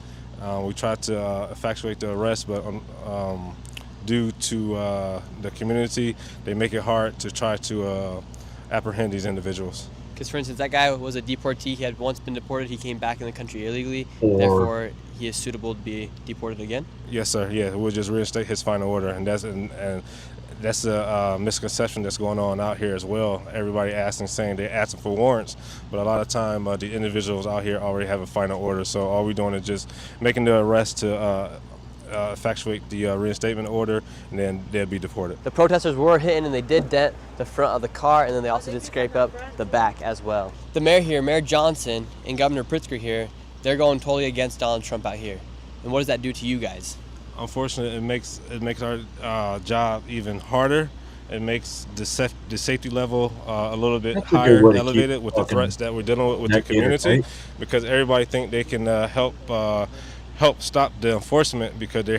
We tried to effectuate the arrest, but due to the community, they make it hard to try to apprehend these individuals. Because, for instance, that guy was a deportee. He had once been deported. He came back in the country illegally. Therefore, he is suitable to be deported again? Yes, sir. Yeah, we'll just reinstate his final order, and that's a misconception that's going on out here as well. Everybody saying they're asking for warrants, but a lot of time the individuals out here already have a final order. So all we're doing is just making the arrest to effectuate the reinstatement order, and then they'll be deported. The protesters were hitting, and they did dent the front of the car, and then they also did scrape up the back as well. The mayor here, Mayor Johnson, and Governor Pritzker here, they're going totally against Donald Trump out here. And what does that do to you guys? Unfortunately, it makes our job even harder. It makes the safety level a little bit higher, elevated with the threats that we're dealing with the community, because everybody think they can help stop the enforcement because they're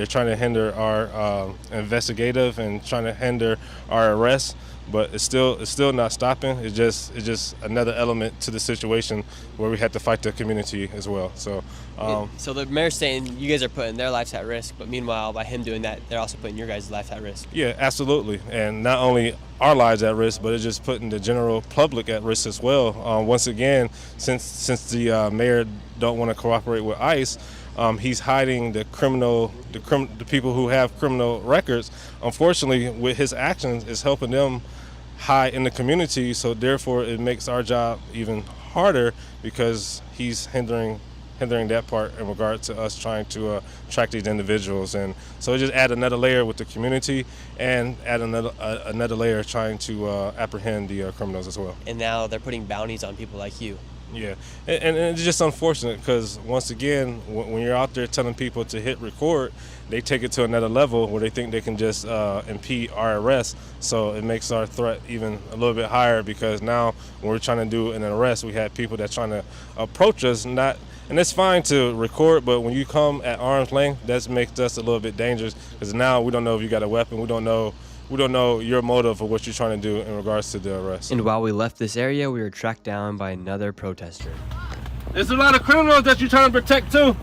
trying to hinder our investigative and trying to hinder our arrests. But it's still not stopping. It's just another element to the situation where we have to fight the community as well. So, so the mayor's saying you guys are putting their lives at risk, but meanwhile, by him doing that, they're also putting your guys' life at risk. Yeah, absolutely, and not only our lives at risk, but it's just putting the general public at risk as well. Once again, since the mayor don't want to cooperate with ICE. He's hiding the people who have criminal records. Unfortunately, with his actions, it's helping them hide in the community. So therefore, it makes our job even harder because he's hindering that part in regard to us trying to track these individuals. And so it just add another layer with the community and add another layer trying to apprehend the criminals as well. And now they're putting bounties on people like you. Yeah, and it's just unfortunate because once again, when you're out there telling people to hit record, they take it to another level where they think they can just impede our arrest. So it makes our threat even a little bit higher because now when we're trying to do an arrest, we had people that's trying to approach us. And it's fine to record, but when you come at arm's length, that makes us a little bit dangerous because now we don't know if you got a weapon. We don't know your motive or what you're trying to do in regards to the arrest. And while we left this area, we were tracked down by another protester. There's a lot of criminals that you're trying to protect too. Okay,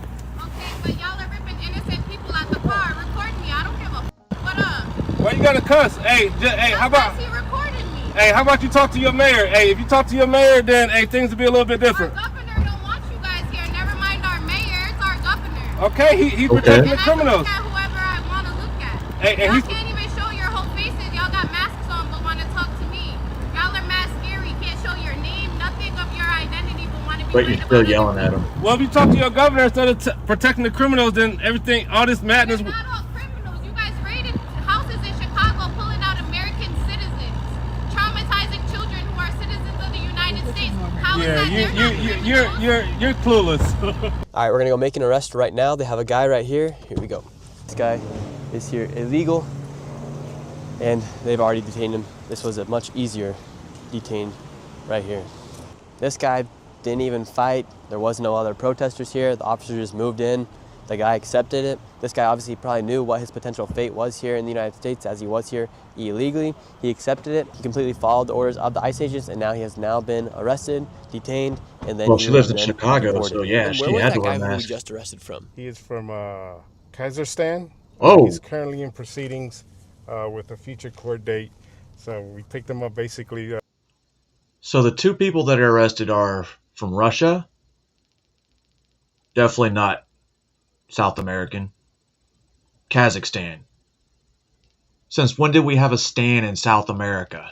but y'all are ripping innocent people out the car. Record me. I don't give a f. What up? Why you gotta cuss? Hey, how about? He recorded me. Hey, how about you talk to your mayor? Hey, if you talk to your mayor, then things will be a little bit different. Our governor don't want you guys here. Never mind our mayor. It's our governor. Okay, he's protecting the criminals. I can look at whoever I want to look at. Hey, y'all can't even show your whole faces. Y'all got masks on, but want to talk to me. Y'all are mad scary. Can't show your name, nothing of your identity, but want to be. But you're still yelling at him. Well, if you talk to your governor instead of protecting the criminals, then everything, all this madness. They're not all criminals. You guys raided houses in Chicago, pulling out American citizens, traumatizing children who are citizens of the United States. How is that you're clueless. All right, we're gonna go make an arrest right now. They have a guy right here. Here we go. This guy is here illegal, and they've already detained him. This was a much easier detain right here. This guy didn't even fight. There was no other protesters here. The officer just moved in. The guy accepted it. This guy obviously probably knew what his potential fate was here in the United States as he was here illegally. He accepted it. He completely followed the orders of the ICE agents, and now he has now been arrested, detained, and then well, she lives in Chicago, so yeah, she had to wear a mask. Where was that guy who we just arrested from? He is from Kazakhstan. Oh. He's currently in proceedings with a future court date. So we picked him up basically. So the two people that are arrested are from Russia. Definitely not South American. Kazakhstan. Since when did we have a stan in South America?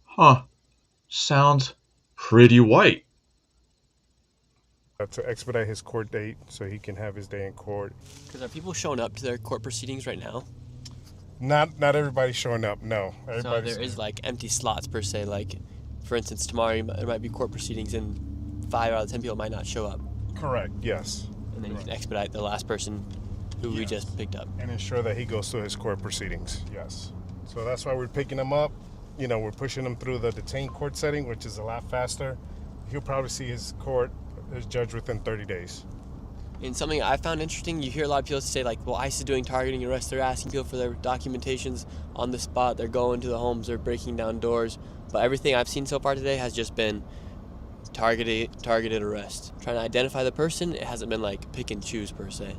Huh. Sounds pretty white. To expedite his court date so he can have his day in court. Because are people showing up to their court proceedings right now? Not everybody's showing up, no. So there is like empty slots per se, like for instance tomorrow there might be court proceedings and 5 out of 10 people might not show up. Correct, yes. And then you can expedite the last person who we just picked up. And ensure that he goes through his court proceedings, yes. So that's why we're picking him up. You know, we're pushing him through the detained court setting, which is a lot faster. He'll probably see his judge within 30 days. And something I found interesting, you hear a lot of people say like, well, ICE is doing targeting arrests. They're asking people for their documentations on the spot. They're going to the homes. They're breaking down doors. But everything I've seen so far today has just been targeted arrest. Trying to identify the person, it hasn't been like pick and choose per se.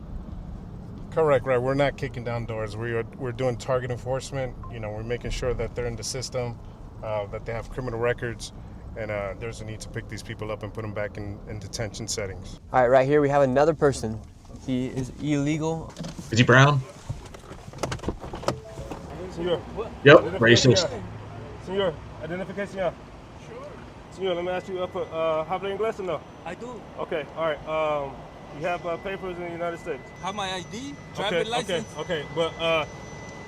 Correct, right. We're not kicking down doors. We're doing target enforcement. You know, we're making sure that they're in the system, that they have criminal records. And there's a need to pick these people up and put them back in detention settings. All right, right here we have another person. He is illegal. Is he brown? Senor. Yep, racist. Senor, identification. Sure. Senor, let me ask you, habla inglés or no? I do. Okay, all right. You have papers in the United States? Have my ID, driver's license. Okay, but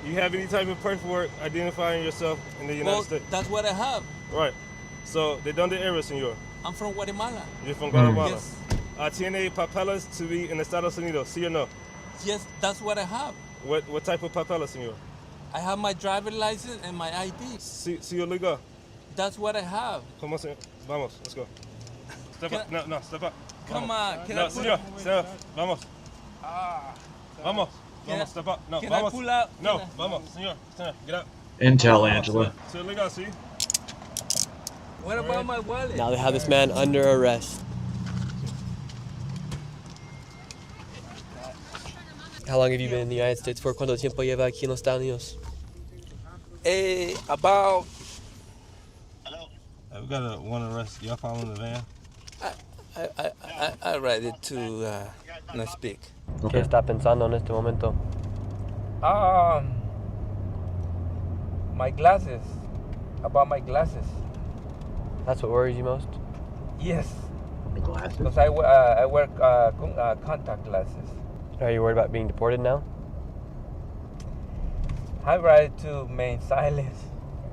you have any type of paperwork identifying yourself in the United States? That's what I have. Right. So, ¿de dónde eres, señor? I'm from Guatemala. You're from Guatemala? Yes. ¿Tiene papeles to be in Estados Unidos, sí or no? Yes, that's what I have. What type of papeles, señor? I have my driver's license and my ID. Sí, legal. That's what I have. Come on, señor. Vamos, let's go. Step up. No, step up. Come on. No, señor. Vamos. Vamos. Vamos, step up. No, can vamos. I pull out? No, vamos, señor. Get out. Intel, Angela. Sí, legal, sí. What about my wallet? Now they have this man under arrest. How long have you been in the United States for? ¿Cuánto tiempo lleva aquí en los Estados Unidos? About... We got one arrest. Y'all following the van? I read it to not speak. ¿Qué está pensando en este momento? My glasses. About my glasses. That's what worries you most? Yes. Glasses? Because I wear contact glasses. Are you worried about being deported now? I have right to remain silent.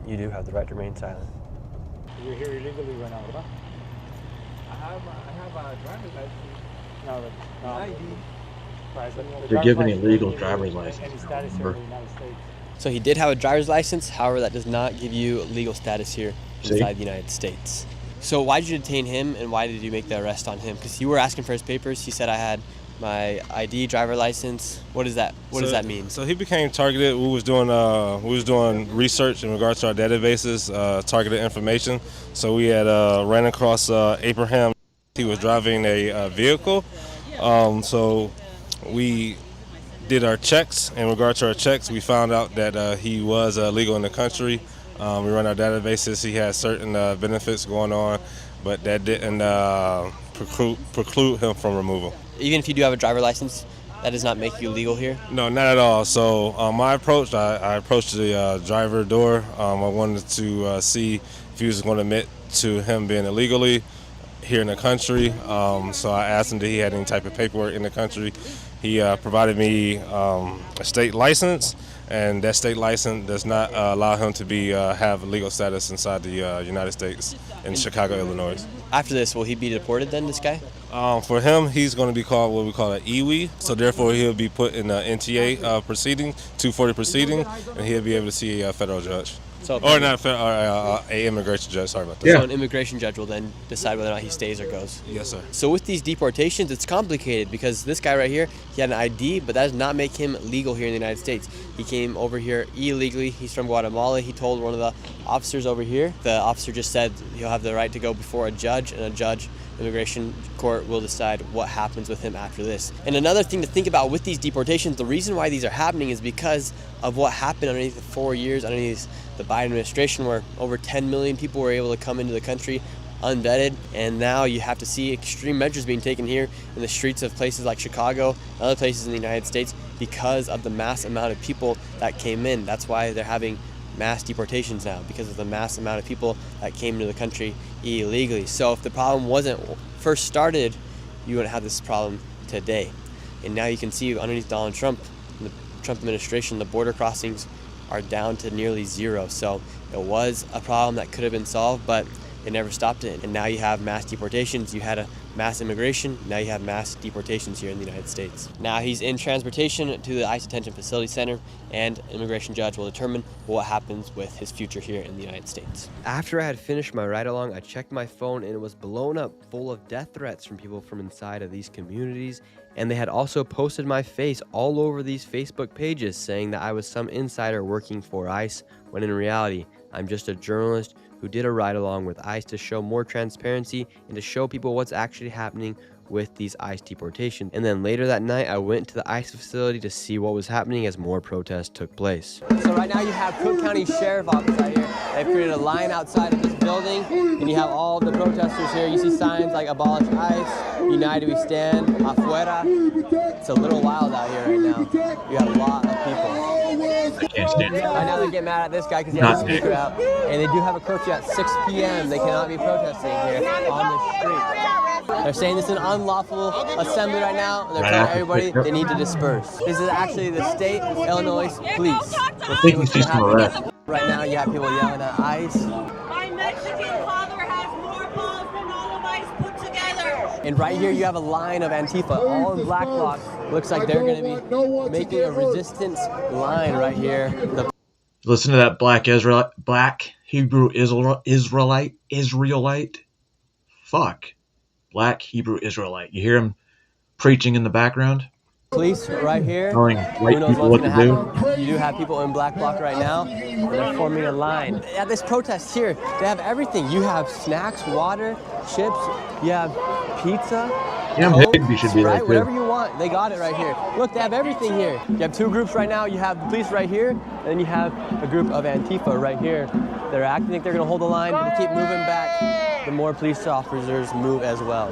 You do have the right to remain silent. You're here illegally right now, ¿verdad? have a driver's license. No, ID. You're giving illegal driver's license. Any status here in the United States. So he did have a driver's license, however, that does not give you legal status here inside the United States. So why did you detain him, and why did you make the arrest on him? Because you were asking for his papers. He said, I had my ID, driver license. What does that mean? So he became targeted. We was doing research in regards to our databases, targeted information. So we had ran across Abraham. He was driving a vehicle. So we did our checks. In regard to our checks, we found out that he was legal in the country. We run our databases. He had certain benefits going on, but that didn't preclude him from removal. Even if you do have a driver license, that does not make you legal here? No, not at all. So my approach, I approached the driver door. I wanted to see if he was going to admit to him being illegally here in the country. So I asked him if he had any type of paperwork in the country. He provided me a state license, and that state license does not allow him to have legal status inside the United States in Chicago, Illinois. After this, will he be deported then, this guy? For him, he's going to be called what we call an EWI, so therefore he'll be put in an NTA proceeding, 240 proceeding, and he'll be able to see a federal judge. So, or not an immigration judge, sorry about that. So an immigration judge will then decide whether or not he stays or goes. Yes, sir. So with these deportations, it's complicated because this guy right here, he had an ID, but that does not make him legal here in the United States. He came over here illegally. He's from Guatemala. He told one of the officers over here. The officer just said he'll have the right to go before a judge, and a judge, immigration court, will decide what happens with him after this. And another thing to think about with these deportations, the reason why these are happening is because of what happened underneath the 4 years underneath the Biden administration, where over 10 million people were able to come into the country unvetted, and now you have to see extreme measures being taken here in the streets of places like Chicago and other places in the United States because of the mass amount of people that came in. That's why they're having mass deportations now, because of the mass amount of people that came into the country illegally. So if the problem wasn't first started, you wouldn't have this problem today. And now you can see underneath Donald Trump, the Trump administration, the border crossings are down to nearly zero. So it was a problem that could have been solved, but it never stopped it. And now you have mass deportations. You had a mass immigration, now you have mass deportations here in the United States. Now he's in transportation to the ICE Detention Facility Center, and an immigration judge will determine what happens with his future here in the United States. After I had finished my ride along, I checked my phone and it was blown up full of death threats from people from inside of these communities. And they had also posted my face all over these Facebook pages saying that I was some insider working for ICE, when in reality, I'm just a journalist who did a ride along with ICE to show more transparency and to show people what's actually happening with these ICE deportations. And then later that night, I went to the ICE facility to see what was happening as more protests took place. So right now you have Cook County Sheriff Office out here. They've created a line outside of this building, and you have all the protesters here. You see signs like Abolish ICE, United We Stand, Afuera. It's a little wild out here right now. You have a lot of people. Can't stand it. Right now they get mad at this guy because he has a speaker out, and they do have a curfew at 6 p.m. They cannot be protesting here on the street. They're saying this is an unlawful assembly right now, and they're telling everybody they need to disperse. This is actually the state Illinois police. Right now you have people yelling at ICE. My Mexican father has more balls than all of ICE put together. And right here you have a line of Antifa, all in black bloc. Looks like they're going to be making a resistance line right here. Listen to that black Hebrew Israelite. Fuck. Black Hebrew Israelite. You hear him preaching in the background? Police right here. Telling white people what to do. You do have people in black bloc right now. They're forming a line. At this protest here, they have everything. You have snacks, water, chips. You have pizza. Yeah, Higby should be there too. Whatever you want, they got it right here. Look, they have everything here. You have two groups right now. You have the police right here, and then you have a group of Antifa right here. They're acting like they're going to hold the line, but they keep moving back. The more police officers move as well.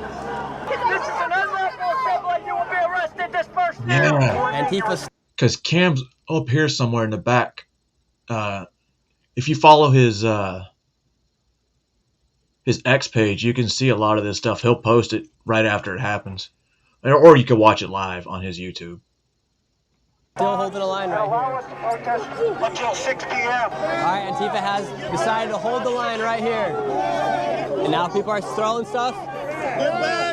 This is an unlawful assembly. You will be arrested this first day. Yeah. Antifa. Because Cam's up here somewhere in the back. If you follow his X page, you can see a lot of this stuff. He'll post it right after it happens. Or you can watch it live on his YouTube. Still holding a line right here. Until 6 p.m. All right, Antifa has decided to hold the line right here. And now people are throwing stuff.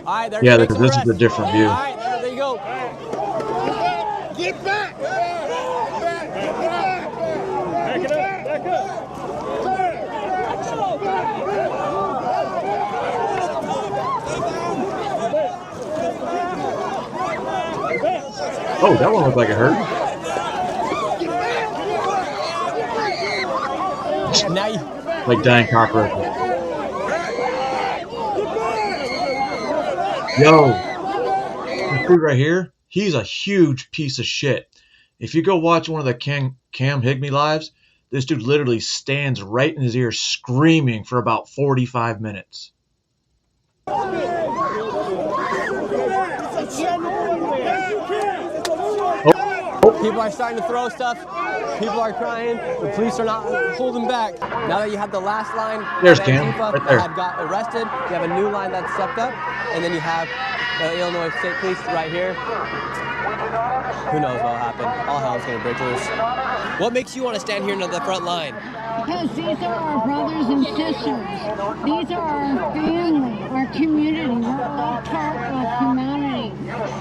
right, Yeah, because this is a different view. All right, there you go. Get back! Back it up, back up. Oh, that one looked like it hurt. Now you... Like dying cockroaches. Yo, this dude right here, he's a huge piece of shit. If you go watch one of the Cam Higme lives, this dude literally stands right in his ear screaming for about 45 minutes. People are starting to throw stuff. People are crying. The police are not holding back. Now that you have the last line, There's Cam, right there. that had got arrested, you have a new line that stepped up, and then you have the Illinois State Police right here. Who knows what will happen? All hell's going to break loose. What makes you want to stand here in the front line? Because these are our brothers and sisters. These are our family, our community. We're all part of humanity.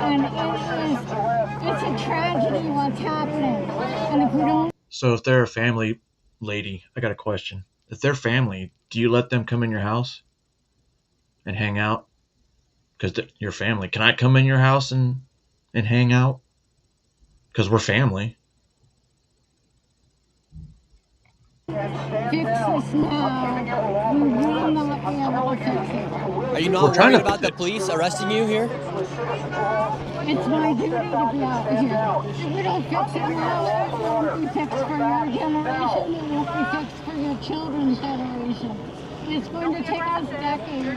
And it's a tragedy what's happening. And if we don't... So if they're a family, lady, I got a question. If they're family, do you let them come in your house and hang out? Because your family. Can I come in your house and hang out? Because we're family. Fix this now. We will not be able to fix it. Are you not worried about the police arresting you here? It's my duty to be out here. If we don't fix it now, it won't be fixed for your generation. It won't be fixed for your children's generation. It's going to take us decades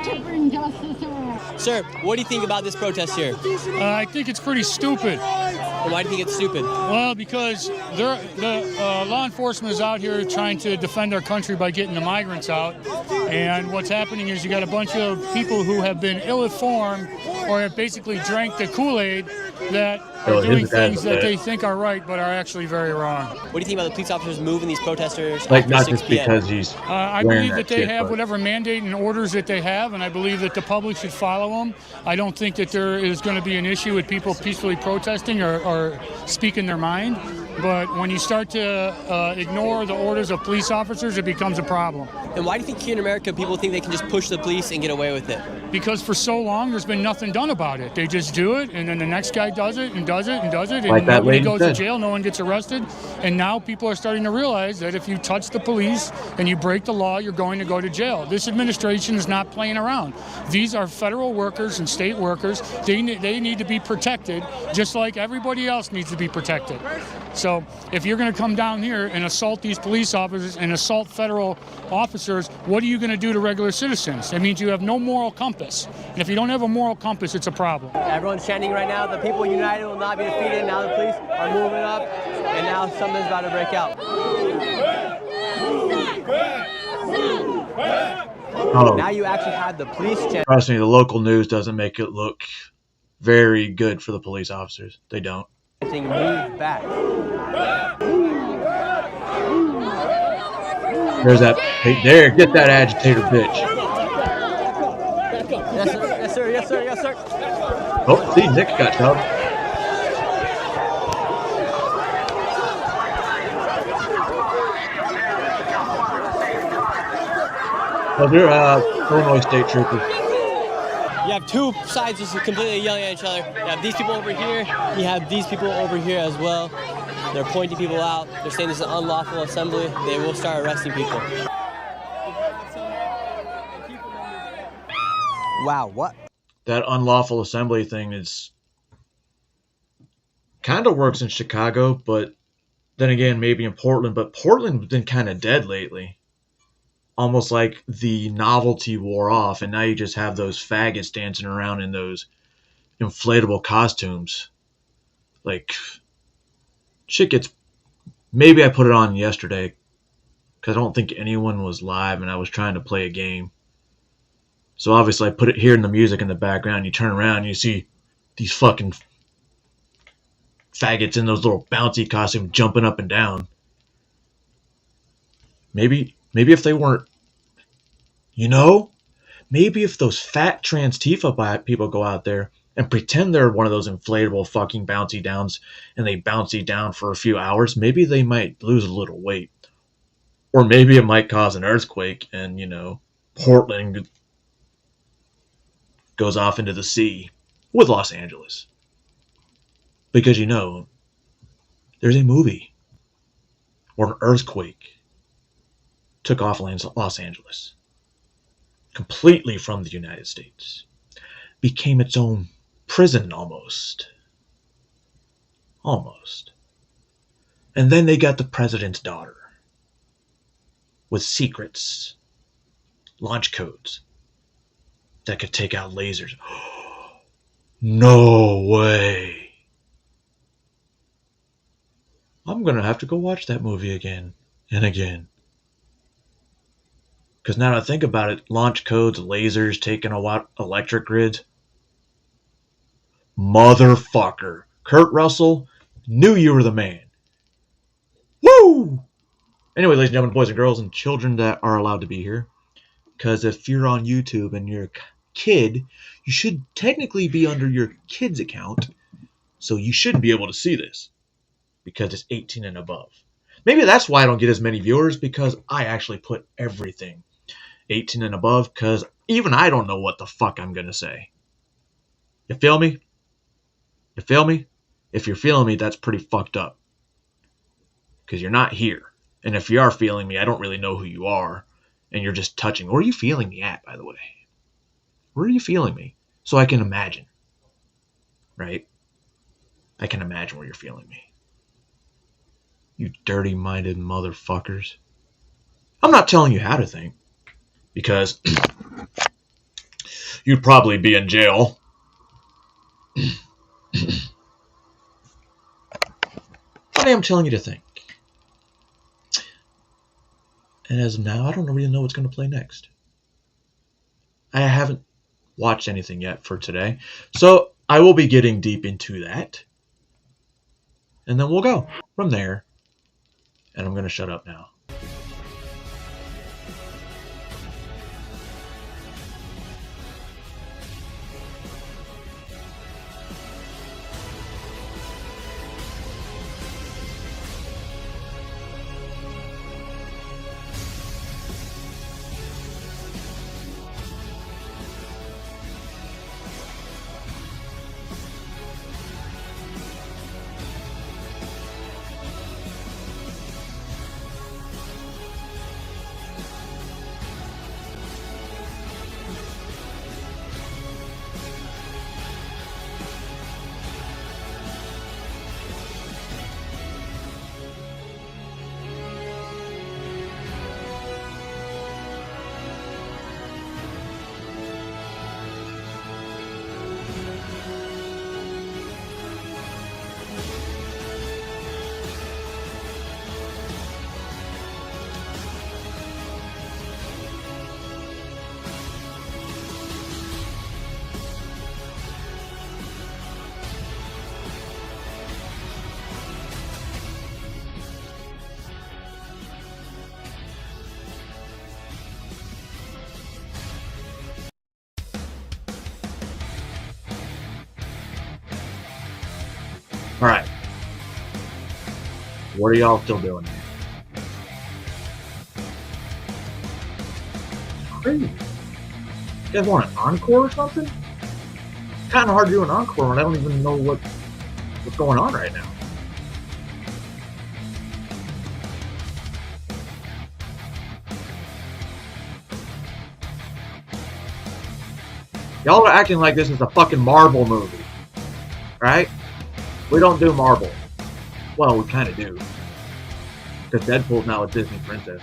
to bring justice around. Sir, what do you think about this protest here? I think it's pretty stupid. And why do you think it's stupid? Well, because the law enforcement is out here trying to defend our country by getting the migrants out. And what's happening is you got a bunch of people who have been ill-informed or have basically drank the Kool-Aid that are doing things that they think are right but are actually very wrong. What do you think about the police officers moving these protesters like after not 6 just p.m.? because he's I believe that they have whatever mandate and orders that they have, and I believe that the public should follow them. I don't think that there is going to be an issue with people peacefully protesting or speaking their mind. But when you start to ignore the orders of police officers, it becomes a problem. And why do you think here in America people think they can just push the police and get away with it? Because for so long there's been nothing done about it. They just do it, and then the next guy does it and does it and does it, and like nobody goes to jail, no one gets arrested. And now people are starting to realize that if you touch the police and you break the law, you're going to go to jail. This administration is not playing around. These are federal workers and state workers. They need to be protected just like everybody else needs to be protected. So if you're going to come down here and assault these police officers and assault federal officers, what are you going to do to regular citizens? That means you have no moral compass. And if you don't have a moral compass, it's a problem. Everyone's chanting right now, the people united will not be defeated. Now the police are moving up, and now something's about to break out. Oh. Now you actually have the police chanting. Trust me, the local news doesn't make it look very good for the police officers. They don't. Move back. There's that. Hey, there, get that agitator bitch. Yes, sir. Yes, sir. Yes, sir. Yes, sir. Oh, see, Nick got dubbed. Oh, they're Illinois State Troopers. You have two sides just completely yelling at each other. You have these people over here. You have these people over here as well. They're pointing people out. They're saying this is an unlawful assembly. They will start arresting people. Wow, what? That unlawful assembly thing is kind of works in Chicago, but then again, maybe in Portland. But Portland's been kind of dead lately. Almost like the novelty wore off, and now you just have those faggots dancing around in those inflatable costumes. Like, shit gets... Maybe I put it on yesterday, because I don't think anyone was live, and I was trying to play a game. So obviously I put it here in the music in the background. You turn around, and you see these fucking faggots in those little bouncy costumes jumping up and down. Maybe if they weren't, Maybe if those fat trans Tifa people go out there and pretend they're one of those inflatable fucking bouncy downs and they bouncy down for a few hours, maybe they might lose a little weight. Or maybe it might cause an earthquake and, you know, Portland goes off into the sea with Los Angeles. Because, you know, there's a movie where an earthquake took off Los Angeles completely from the United States, became its own prison almost. And then they got the president's daughter with secrets, launch codes that could take out lasers. No way. I'm gonna have to go watch that movie again and again. Because now that I think about it, launch codes, lasers, taking out electric grids. Motherfucker. Kurt Russell, knew you were the man. Woo! Anyway, ladies and gentlemen, boys and girls, and children that are allowed to be here. Because if you're on YouTube and you're a kid, you should technically be under your kid's account. So you shouldn't be able to see this. Because it's 18 and above. Maybe that's why I don't get as many viewers, because I actually put everything 18 and above, because even I don't know what the fuck I'm going to say. You feel me? You feel me? If you're feeling me, that's pretty fucked up. Because you're not here. And if you are feeling me, I don't really know who you are. And you're just touching. Where are you feeling me at, by the way? Where are you feeling me? So I can imagine. Right? I can imagine where you're feeling me. You dirty-minded motherfuckers. I'm not telling you how to think. Because you'd probably be in jail. But I am telling you to think. And as of now, I don't really know what's going to play next. I haven't watched anything yet for today. So I will be getting deep into that. And then we'll go from there. And I'm going to shut up now. Alright. What are y'all still doing? Crazy. You guys want an encore or something? It's kind of hard to do an encore when I don't even know what's going on right now. Y'all are acting like this is a fucking Marvel movie. Right? We don't do Marvel. Well, we kind of do. Because Deadpool's now a Disney princess.